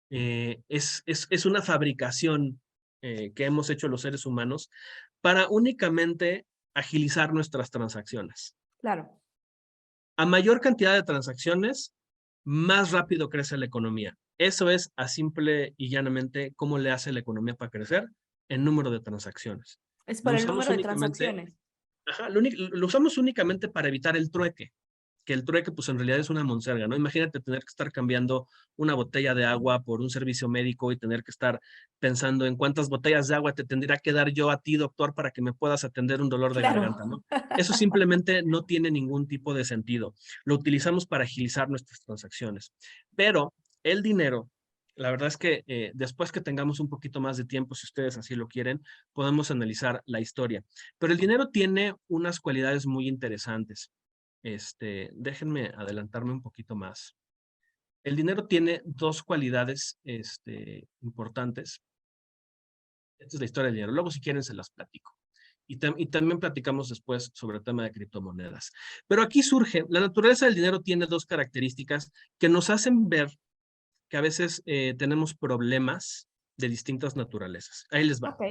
es una fabricación que hemos hecho los seres humanos para únicamente agilizar nuestras transacciones. claro. A mayor cantidad de transacciones, más rápido crece la economía. Eso es a simple y llanamente cómo le hace la economía para crecer el número de transacciones. Es Lo por el usamos número de únicamente, transacciones. ajá, lo usamos únicamente para evitar el trueque. que el trueque pues en realidad es una monserga, ¿no? Imagínate tener que estar cambiando una botella de agua por un servicio médico y tener que estar pensando en cuántas botellas de agua te tendría que dar yo a ti, doctor, para que me puedas atender un dolor de Claro. garganta, ¿no? Eso simplemente no tiene ningún tipo de sentido. Lo utilizamos para agilizar nuestras transacciones. Pero el dinero, la verdad es que después que tengamos un poquito más de tiempo, si ustedes así lo quieren, podemos analizar la historia. Pero el dinero tiene unas cualidades muy interesantes. Déjenme adelantarme un poquito más. El dinero tiene dos cualidades importantes. Esta es la historia del dinero. Luego, si quieren, se las platico. Y también platicamos después sobre el tema de criptomonedas. Pero aquí surge, la naturaleza del dinero tiene dos características que nos hacen ver que a veces tenemos problemas de distintas naturalezas. Ahí les va. Ok,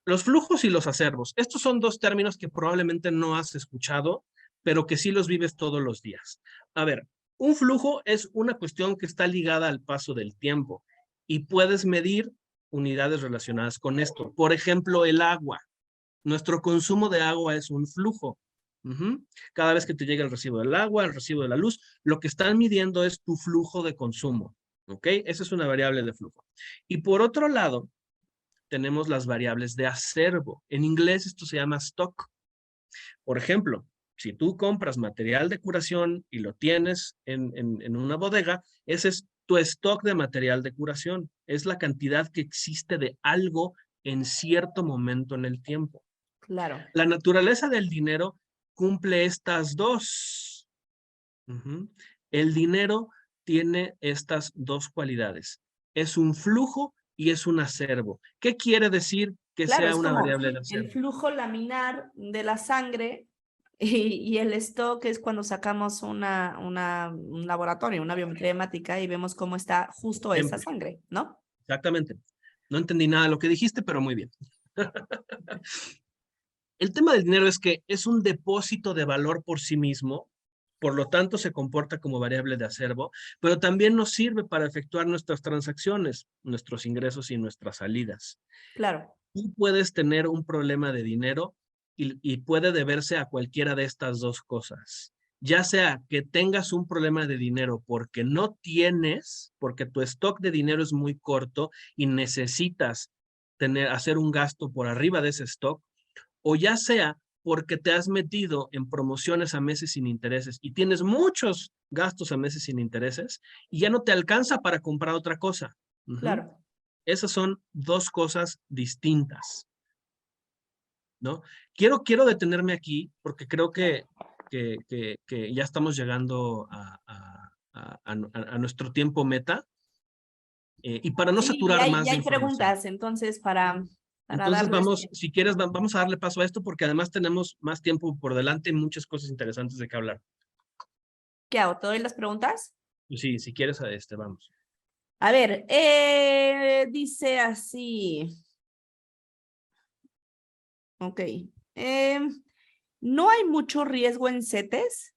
Los flujos y los acervos. Estos son dos términos que probablemente no has escuchado, pero que sí los vives todos los días. A ver, un flujo es una cuestión que está ligada al paso del tiempo y puedes medir unidades relacionadas con esto. Por ejemplo, el agua. Nuestro consumo de agua es un flujo. Cada vez que te llega el recibo del agua, el recibo de la luz, lo que están midiendo es tu flujo de consumo. ¿Ok? Esa es una variable de flujo. Y por otro lado, tenemos las variables de acervo. En inglés esto se llama stock. Por ejemplo, si tú compras material de curación y lo tienes en una bodega, ese es tu stock de material de curación. Es la cantidad que existe de algo en cierto momento en el tiempo. claro. La naturaleza del dinero cumple estas dos. El dinero tiene estas dos cualidades. Es un flujo y es un acervo. ¿Qué quiere decir que Claro, sea es una como variable de el acervo? flujo laminar de la sangre y el stock es cuando sacamos un laboratorio, una biometría hemática y vemos cómo está justo esa Siempre. sangre, ¿no? Exactamente. No entendí nada de lo que dijiste, pero muy bien. El tema del dinero es que es un depósito de valor por sí mismo, por lo tanto se comporta como variable de acervo, pero también nos sirve para efectuar nuestras transacciones, nuestros ingresos y nuestras salidas. Claro, Tú puedes tener un problema de dinero y puede deberse a cualquiera de estas dos cosas. Ya sea que tengas un problema de dinero porque no tienes, porque tu stock de dinero es muy corto y necesitas hacer un gasto por arriba de ese stock, o ya sea porque te has metido en promociones a meses sin intereses y tienes muchos gastos a meses sin intereses y ya no te alcanza para comprar otra cosa. claro. Esas son dos cosas distintas, ¿no? Quiero detenerme aquí porque creo que ya estamos llegando a nuestro tiempo meta y para no Sí, saturar y más de hay información. preguntas, entonces para Entonces darles, vamos, si quieres, vamos a darle paso a esto porque además tenemos más tiempo por delante y muchas cosas interesantes de qué hablar. ¿qué hago? ¿Te doy las preguntas? Pues sí, si quieres, vamos. A ver, dice así, ok. ¿No hay mucho riesgo en CETES?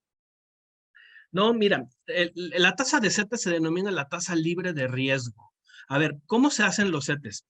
No, mira, la tasa de CETES se denomina la tasa libre de riesgo. A ver, ¿cómo se hacen los CETES?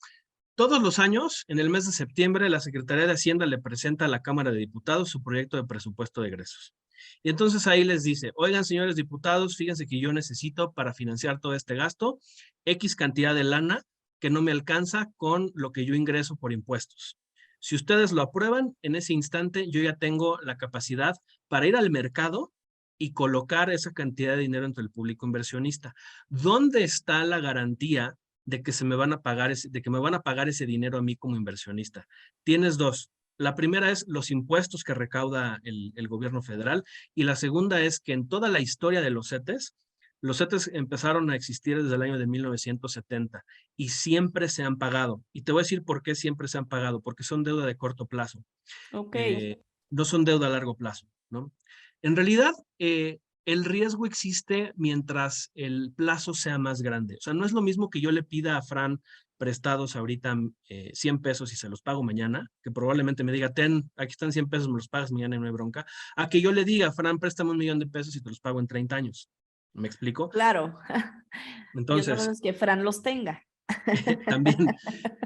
Todos los años, en el mes de septiembre, la Secretaría de Hacienda le presenta a la Cámara de Diputados su proyecto de presupuesto de egresos. Y entonces ahí les dice, oigan, señores diputados, fíjense que yo necesito para financiar todo este gasto X cantidad de lana que no me alcanza con lo que yo ingreso por impuestos. Si ustedes lo aprueban, en ese instante yo ya tengo la capacidad para ir al mercado y colocar esa cantidad de dinero entre el público inversionista. ¿Dónde está la garantía de que se me van a pagar de que me van a pagar ese dinero a mí como inversionista? Tienes dos. La primera es los impuestos que recauda el gobierno federal y la segunda es que en toda la historia de los CETES empezaron a existir desde el año de 1970 y siempre se han pagado. Y te voy a decir por qué siempre se han pagado, porque son deuda de corto plazo, Ok, no son deuda a largo plazo, ¿no? En realidad, el riesgo existe mientras el plazo sea más grande. O sea, no es lo mismo que yo le pida a Fran prestados ahorita 100 pesos y se los pago mañana, que probablemente me diga, ten, aquí están 100 pesos, me los pagas mañana y no hay bronca, a que yo le diga, Fran, préstame 1 millón de pesos y te los pago en 30 años. ¿Me explico? claro. Y otra cosa Entonces, es que Fran los tenga. También.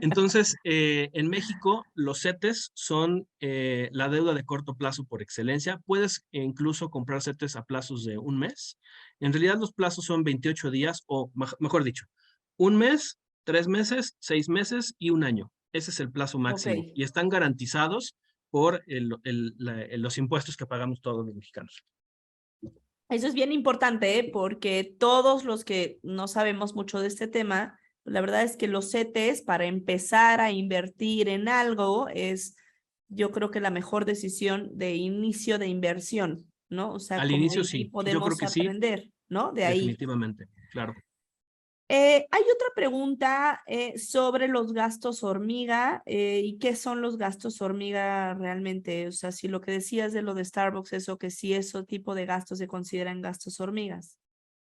Entonces, en México, los CETES son la deuda de corto plazo por excelencia. Puedes incluso comprar CETES a plazos de un mes. En realidad, los plazos son 28 días, o mejor dicho, un mes, 3 meses, 6 meses y un año. Ese es el plazo Ok. máximo. Y están garantizados por los impuestos que pagamos todos los mexicanos. Eso es bien importante, ¿eh? Porque todos los que no sabemos mucho de este tema, la verdad es que los CETES para empezar a invertir en algo es, yo creo que la mejor decisión de inicio de inversión, ¿no? O sea, Al como inicio ahí sí, yo creo podemos que sí, aprender, ¿no? De ahí. definitivamente, claro. Hay otra pregunta sobre los gastos hormiga y qué son los gastos hormiga realmente. O sea, si lo que decías de lo de Starbucks, eso que sí, ese tipo de gastos se consideran gastos hormigas.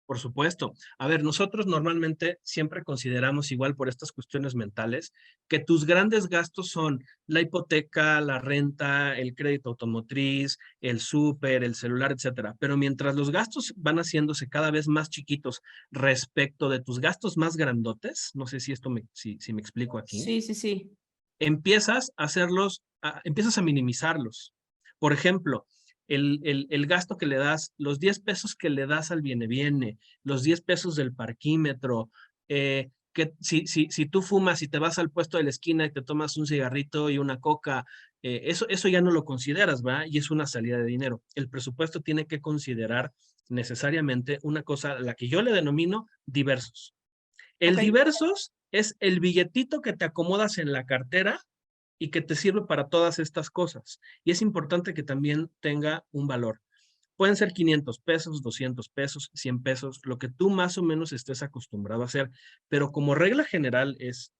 Por supuesto. A ver, nosotros normalmente siempre consideramos igual por estas cuestiones mentales que tus grandes gastos son la hipoteca, la renta, el crédito automotriz, el súper, el celular, etcétera. Pero mientras los gastos van haciéndose cada vez más chiquitos respecto de tus gastos más grandotes, no sé si esto si me explico aquí, Sí, sí, sí. empiezas a hacerlos, empiezas a minimizarlos. Por ejemplo, el gasto que le das, los 10 pesos que le das al viene, los 10 pesos del parquímetro, que si tú fumas y te vas al puesto de la esquina y te tomas un cigarrito y una coca, eso ya no lo consideras, ¿va? Y es una salida de dinero. El presupuesto tiene que considerar necesariamente una cosa, la que yo le denomino diversos. El Ok. diversos es el billetito que te acomodas en la cartera y que te sirve para todas estas cosas. Y es importante que también tenga un valor. Pueden ser 500 pesos, 200 pesos, 100 pesos, lo que tú más o menos estés acostumbrado a hacer. Pero como regla general es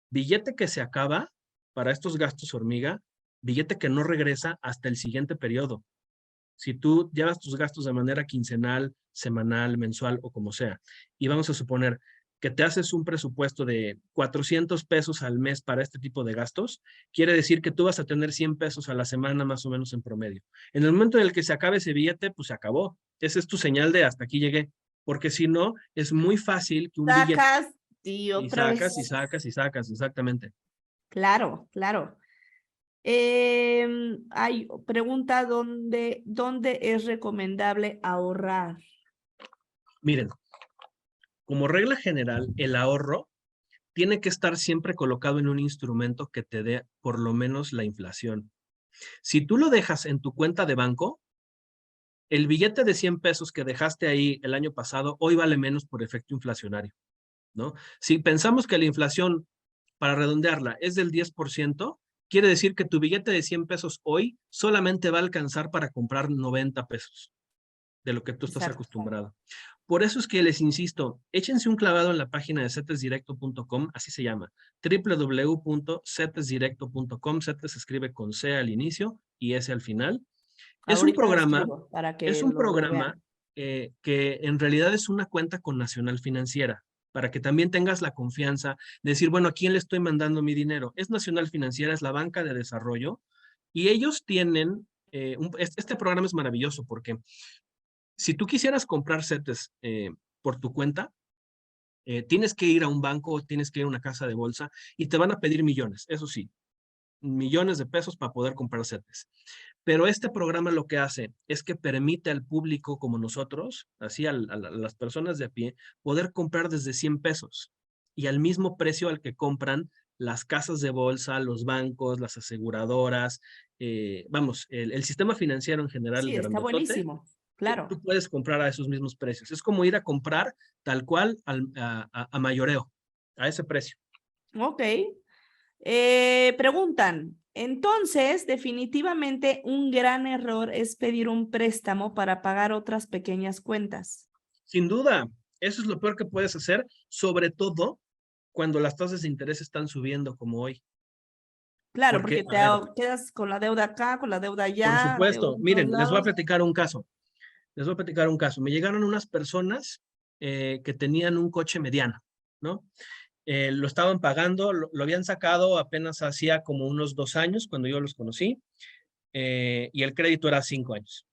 billete que se acaba para estos gastos hormiga, billete que no regresa hasta el siguiente periodo. Si tú llevas tus gastos de manera quincenal, semanal, mensual o como sea, y vamos a suponer que te haces un presupuesto de 400 pesos al mes para este tipo de gastos, quiere decir que tú vas a tener 100 pesos a la semana más o menos en promedio. En el momento en el que se acabe ese billete, pues se acabó. Esa es tu señal de hasta aquí llegué, porque si no, es muy fácil que un billete Sacas y y otra sacas y vez. sacas y sacas, exactamente. Claro, claro. Hay pregunta dónde es recomendable ahorrar. Miren, como regla general, el ahorro tiene que estar siempre colocado en un instrumento que te dé por lo menos la inflación. Si tú lo dejas en tu cuenta de banco, el billete de 100 pesos que dejaste ahí el año pasado, hoy vale menos por efecto inflacionario, ¿no? Si pensamos que la inflación, para redondearla, es del 10%, quiere decir que tu billete de 100 pesos hoy solamente va a alcanzar para comprar 90 pesos de lo que tú estás Exacto. acostumbrado. Por eso es que les insisto, échense un clavado en la página de cetesdirecto.com, así se llama, www.cetesdirecto.com. CETES se escribe con C al inicio y S al final. Es un Ahorita lo programa, escribo para es que un lo programa vean. que en realidad es una cuenta con Nacional Financiera, para que también tengas la confianza de decir, bueno, ¿a quién le estoy mandando mi dinero? Es Nacional Financiera, es la banca de desarrollo, y ellos tienen, este programa es maravilloso porque si tú quisieras comprar CETES por tu cuenta, tienes que ir a un banco, tienes que ir a una casa de bolsa y te van a pedir millones, eso sí, millones de pesos para poder comprar CETES. Pero este programa lo que hace es que permite al público como nosotros, así las personas de a pie, poder comprar desde 100 pesos y al mismo precio al que compran las casas de bolsa, los bancos, las aseguradoras, vamos, el sistema financiero en general, el Sí, está grandotote, buenísimo. Claro. tú puedes comprar a esos mismos precios. Es como ir a comprar tal cual a mayoreo, a ese precio. Ok. Preguntan, entonces, definitivamente un gran error es pedir un préstamo para pagar otras pequeñas cuentas. Sin duda, eso es lo peor que puedes hacer, sobre todo cuando las tasas de interés están subiendo como hoy. Claro, Porque, porque a ver, quedas con la deuda acá, con la deuda por allá, deuda supuesto, en todos miren, les voy a lados. platicar un caso. Les voy a platicar un caso. Me llegaron unas personas que tenían un coche mediano, ¿no? Lo estaban pagando, lo habían sacado apenas hacía como unos 2 años cuando yo los conocí, y el crédito era 5 años.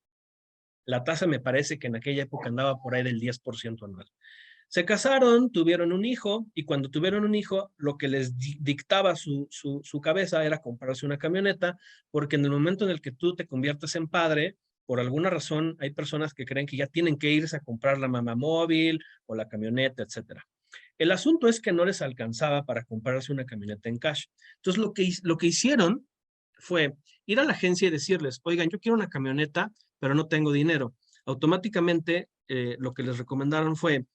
La tasa me parece que en aquella época andaba por ahí del 10% anual. Se casaron, tuvieron un hijo, y cuando tuvieron un hijo, lo que les dictaba su cabeza era comprarse una camioneta, porque en el momento en el que tú te conviertes en padre, por alguna razón hay personas que creen que ya tienen que irse a comprar la mamá móvil o la camioneta, etcétera. El asunto es que no les alcanzaba para comprarse una camioneta en cash. Entonces, lo que hicieron fue ir a la agencia y decirles, oigan, yo quiero una camioneta, pero no tengo dinero. Automáticamente, lo que les recomendaron fue,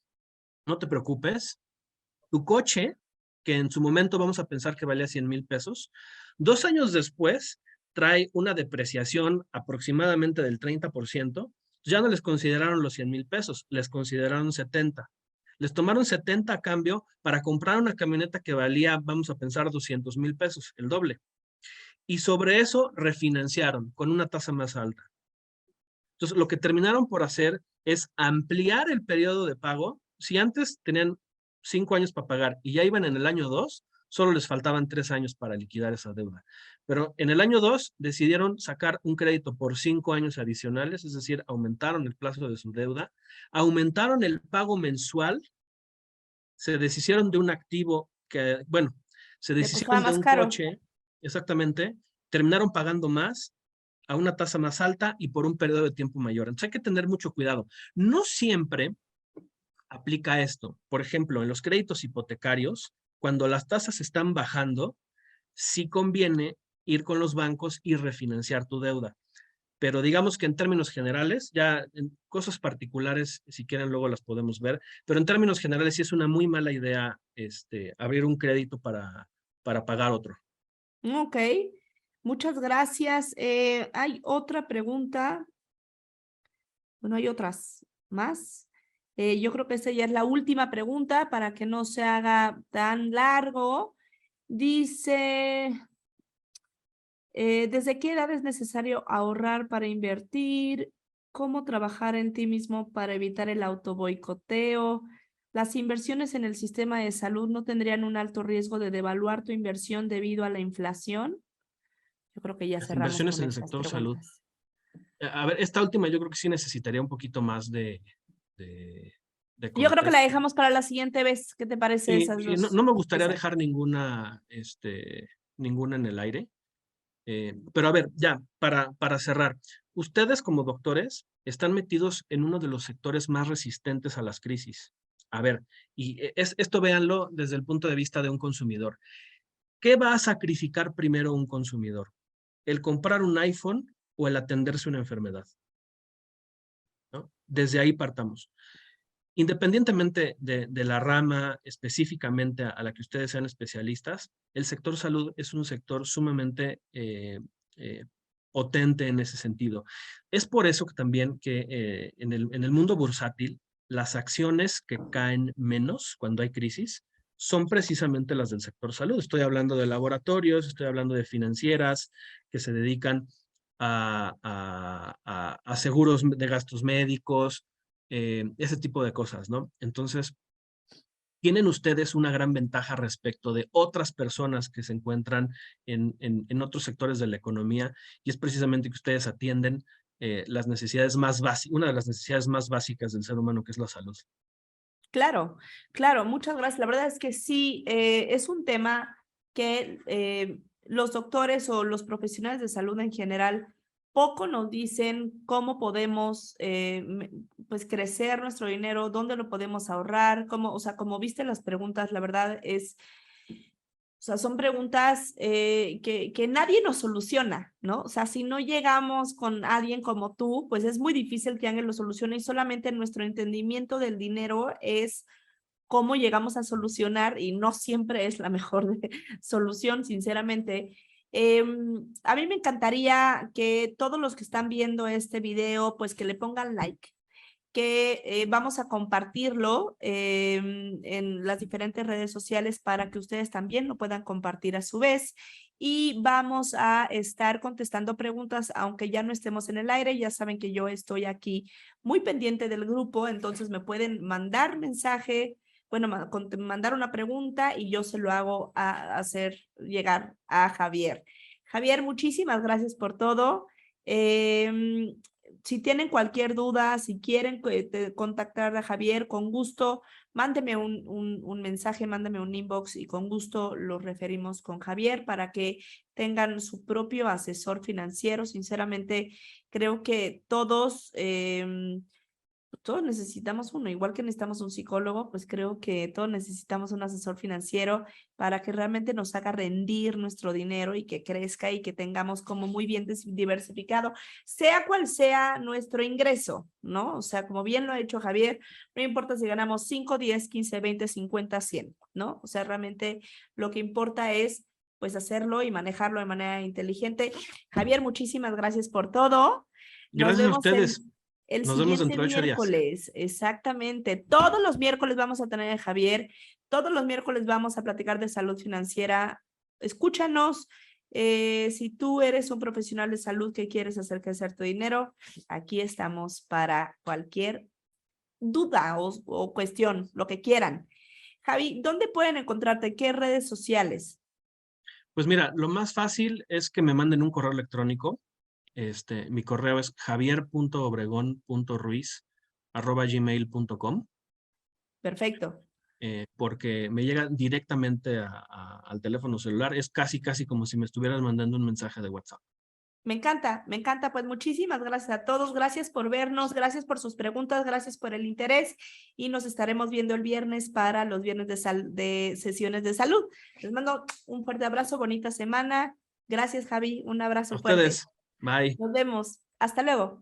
no te preocupes, tu coche, que en su momento vamos a pensar que valía 100,000 pesos, 2 años después trae una depreciación aproximadamente del 30%, ya no les consideraron los 100,000 pesos, les consideraron 70. Les tomaron 70 a cambio para comprar una camioneta que valía, vamos a pensar, 200,000 pesos, el doble. Y sobre eso refinanciaron con una tasa más alta. Entonces, lo que terminaron por hacer es ampliar el periodo de pago. Si antes tenían 5 años para pagar y ya iban en el año 2, solo les faltaban 3 años para liquidar esa deuda. Pero en el año 2 decidieron sacar un crédito por 5 años adicionales, es decir, aumentaron el plazo de su deuda, aumentaron el pago mensual, se deshicieron de un activo que, bueno, se Le costaba deshicieron de más un caro. coche, exactamente, terminaron pagando más a una tasa más alta y por un periodo de tiempo mayor. Entonces hay que tener mucho cuidado. No siempre aplica esto. Por ejemplo, en los créditos hipotecarios, cuando las tasas están bajando, sí conviene ir con los bancos y refinanciar tu deuda. Pero digamos que en términos generales, ya en cosas particulares, si quieren luego las podemos ver, pero en términos generales sí es una muy mala idea abrir un crédito para pagar otro. Ok, muchas gracias. Hay otra pregunta. Bueno, hay otras más. Yo creo que esta ya es la última pregunta para que no se haga tan largo. Dice, ¿desde qué edad es necesario ahorrar para invertir? ¿Cómo trabajar en ti mismo para evitar el autoboicoteo? ¿Las inversiones en el sistema de salud no tendrían un alto riesgo de devaluar tu inversión debido a la inflación? Yo creo que ya Las cerramos inversiones con en el estas sector salud. preguntas. A ver, esta última yo creo que sí necesitaría un poquito más de, de Yo creo que la contexto. dejamos para la siguiente vez. ¿Qué te parece esas Y no, dos? no me gustaría Esa. dejar ninguna en el aire. Pero a ver, ya, para cerrar, ustedes como doctores están metidos en uno de los sectores más resistentes a las crisis. A ver, esto véanlo desde el punto de vista de un consumidor. ¿Qué va a sacrificar primero un consumidor? ¿El comprar un iPhone o el atenderse una enfermedad? ¿No? Desde ahí partamos. Independientemente de la rama específicamente a la que ustedes sean especialistas, el sector salud es un sector sumamente eh, potente en ese sentido. Es por eso que también que en el mundo bursátil, las acciones que caen menos cuando hay crisis son precisamente las del sector salud. Estoy hablando de laboratorios, estoy hablando de financieras que se dedican a seguros de gastos médicos, ese tipo de cosas, ¿no? Entonces, tienen ustedes una gran ventaja respecto de otras personas que se encuentran en otros sectores de la economía, y es precisamente que ustedes atienden las necesidades más básicas, una de las necesidades más básicas del ser humano, que es la salud. Claro, claro, muchas gracias. La verdad es que sí, es un tema que los doctores o los profesionales de salud en general poco nos dicen cómo podemos pues crecer nuestro dinero, dónde lo podemos ahorrar, cómo, o sea, como viste las preguntas, la verdad es, o sea, son preguntas que nadie nos soluciona, ¿no? O sea, si no llegamos con alguien como tú, pues es muy difícil que alguien lo solucione y solamente nuestro entendimiento del dinero es cómo llegamos a solucionar y no siempre es la mejor solución, sinceramente. A mí me encantaría que todos los que están viendo este video, pues que le pongan like, que vamos a compartirlo en las diferentes redes sociales para que ustedes también lo puedan compartir a su vez. Y vamos a estar contestando preguntas, aunque ya no estemos en el aire. Ya saben que yo estoy aquí muy pendiente del grupo, entonces me pueden mandar mensaje, bueno, mandar una pregunta y yo se lo hago a hacer llegar a Javier. Javier, muchísimas gracias por todo. si tienen cualquier duda, si quieren contactar a Javier, con gusto, mándeme un mensaje, mándame un inbox y con gusto los referimos con Javier para que tengan su propio asesor financiero. Sinceramente, creo que todos necesitamos uno, igual que necesitamos un psicólogo, pues creo que todos necesitamos un asesor financiero para que realmente nos haga rendir nuestro dinero y que crezca y que tengamos como muy bien diversificado, sea cual sea nuestro ingreso, ¿no? O sea, como bien lo ha hecho Javier, no importa si ganamos 5, 10, 15, 20, 50, 100, ¿no? O sea, realmente lo que importa es pues hacerlo y manejarlo de manera inteligente. Javier, muchísimas gracias por todo. Nos Gracias a vemos ustedes. el Nos vemos siguiente dentro de 8 días. miércoles, exactamente. Todos los miércoles vamos a tener a Javier. Todos los miércoles vamos a platicar de salud financiera. Escúchanos. Si tú eres un profesional de salud que quieres hacer crecer tu dinero, aquí estamos para cualquier duda o cuestión, lo que quieran. Javi, ¿dónde pueden encontrarte? ¿Qué redes sociales? Pues mira, lo más fácil es que me manden un correo electrónico. Mi correo es javier.obregon.ruiz@gmail.com, Perfecto. porque me llega directamente al teléfono celular. Es casi, casi como si me estuvieras mandando un mensaje de WhatsApp. Me encanta, me encanta. Pues muchísimas gracias a todos. Gracias por vernos, gracias por sus preguntas, gracias por el interés y nos estaremos viendo el viernes para los viernes de sesiones de salud. Les mando un fuerte abrazo, bonita semana. Gracias, Javi. Un A abrazo fuerte. ustedes. Bye. Nos vemos. Hasta luego.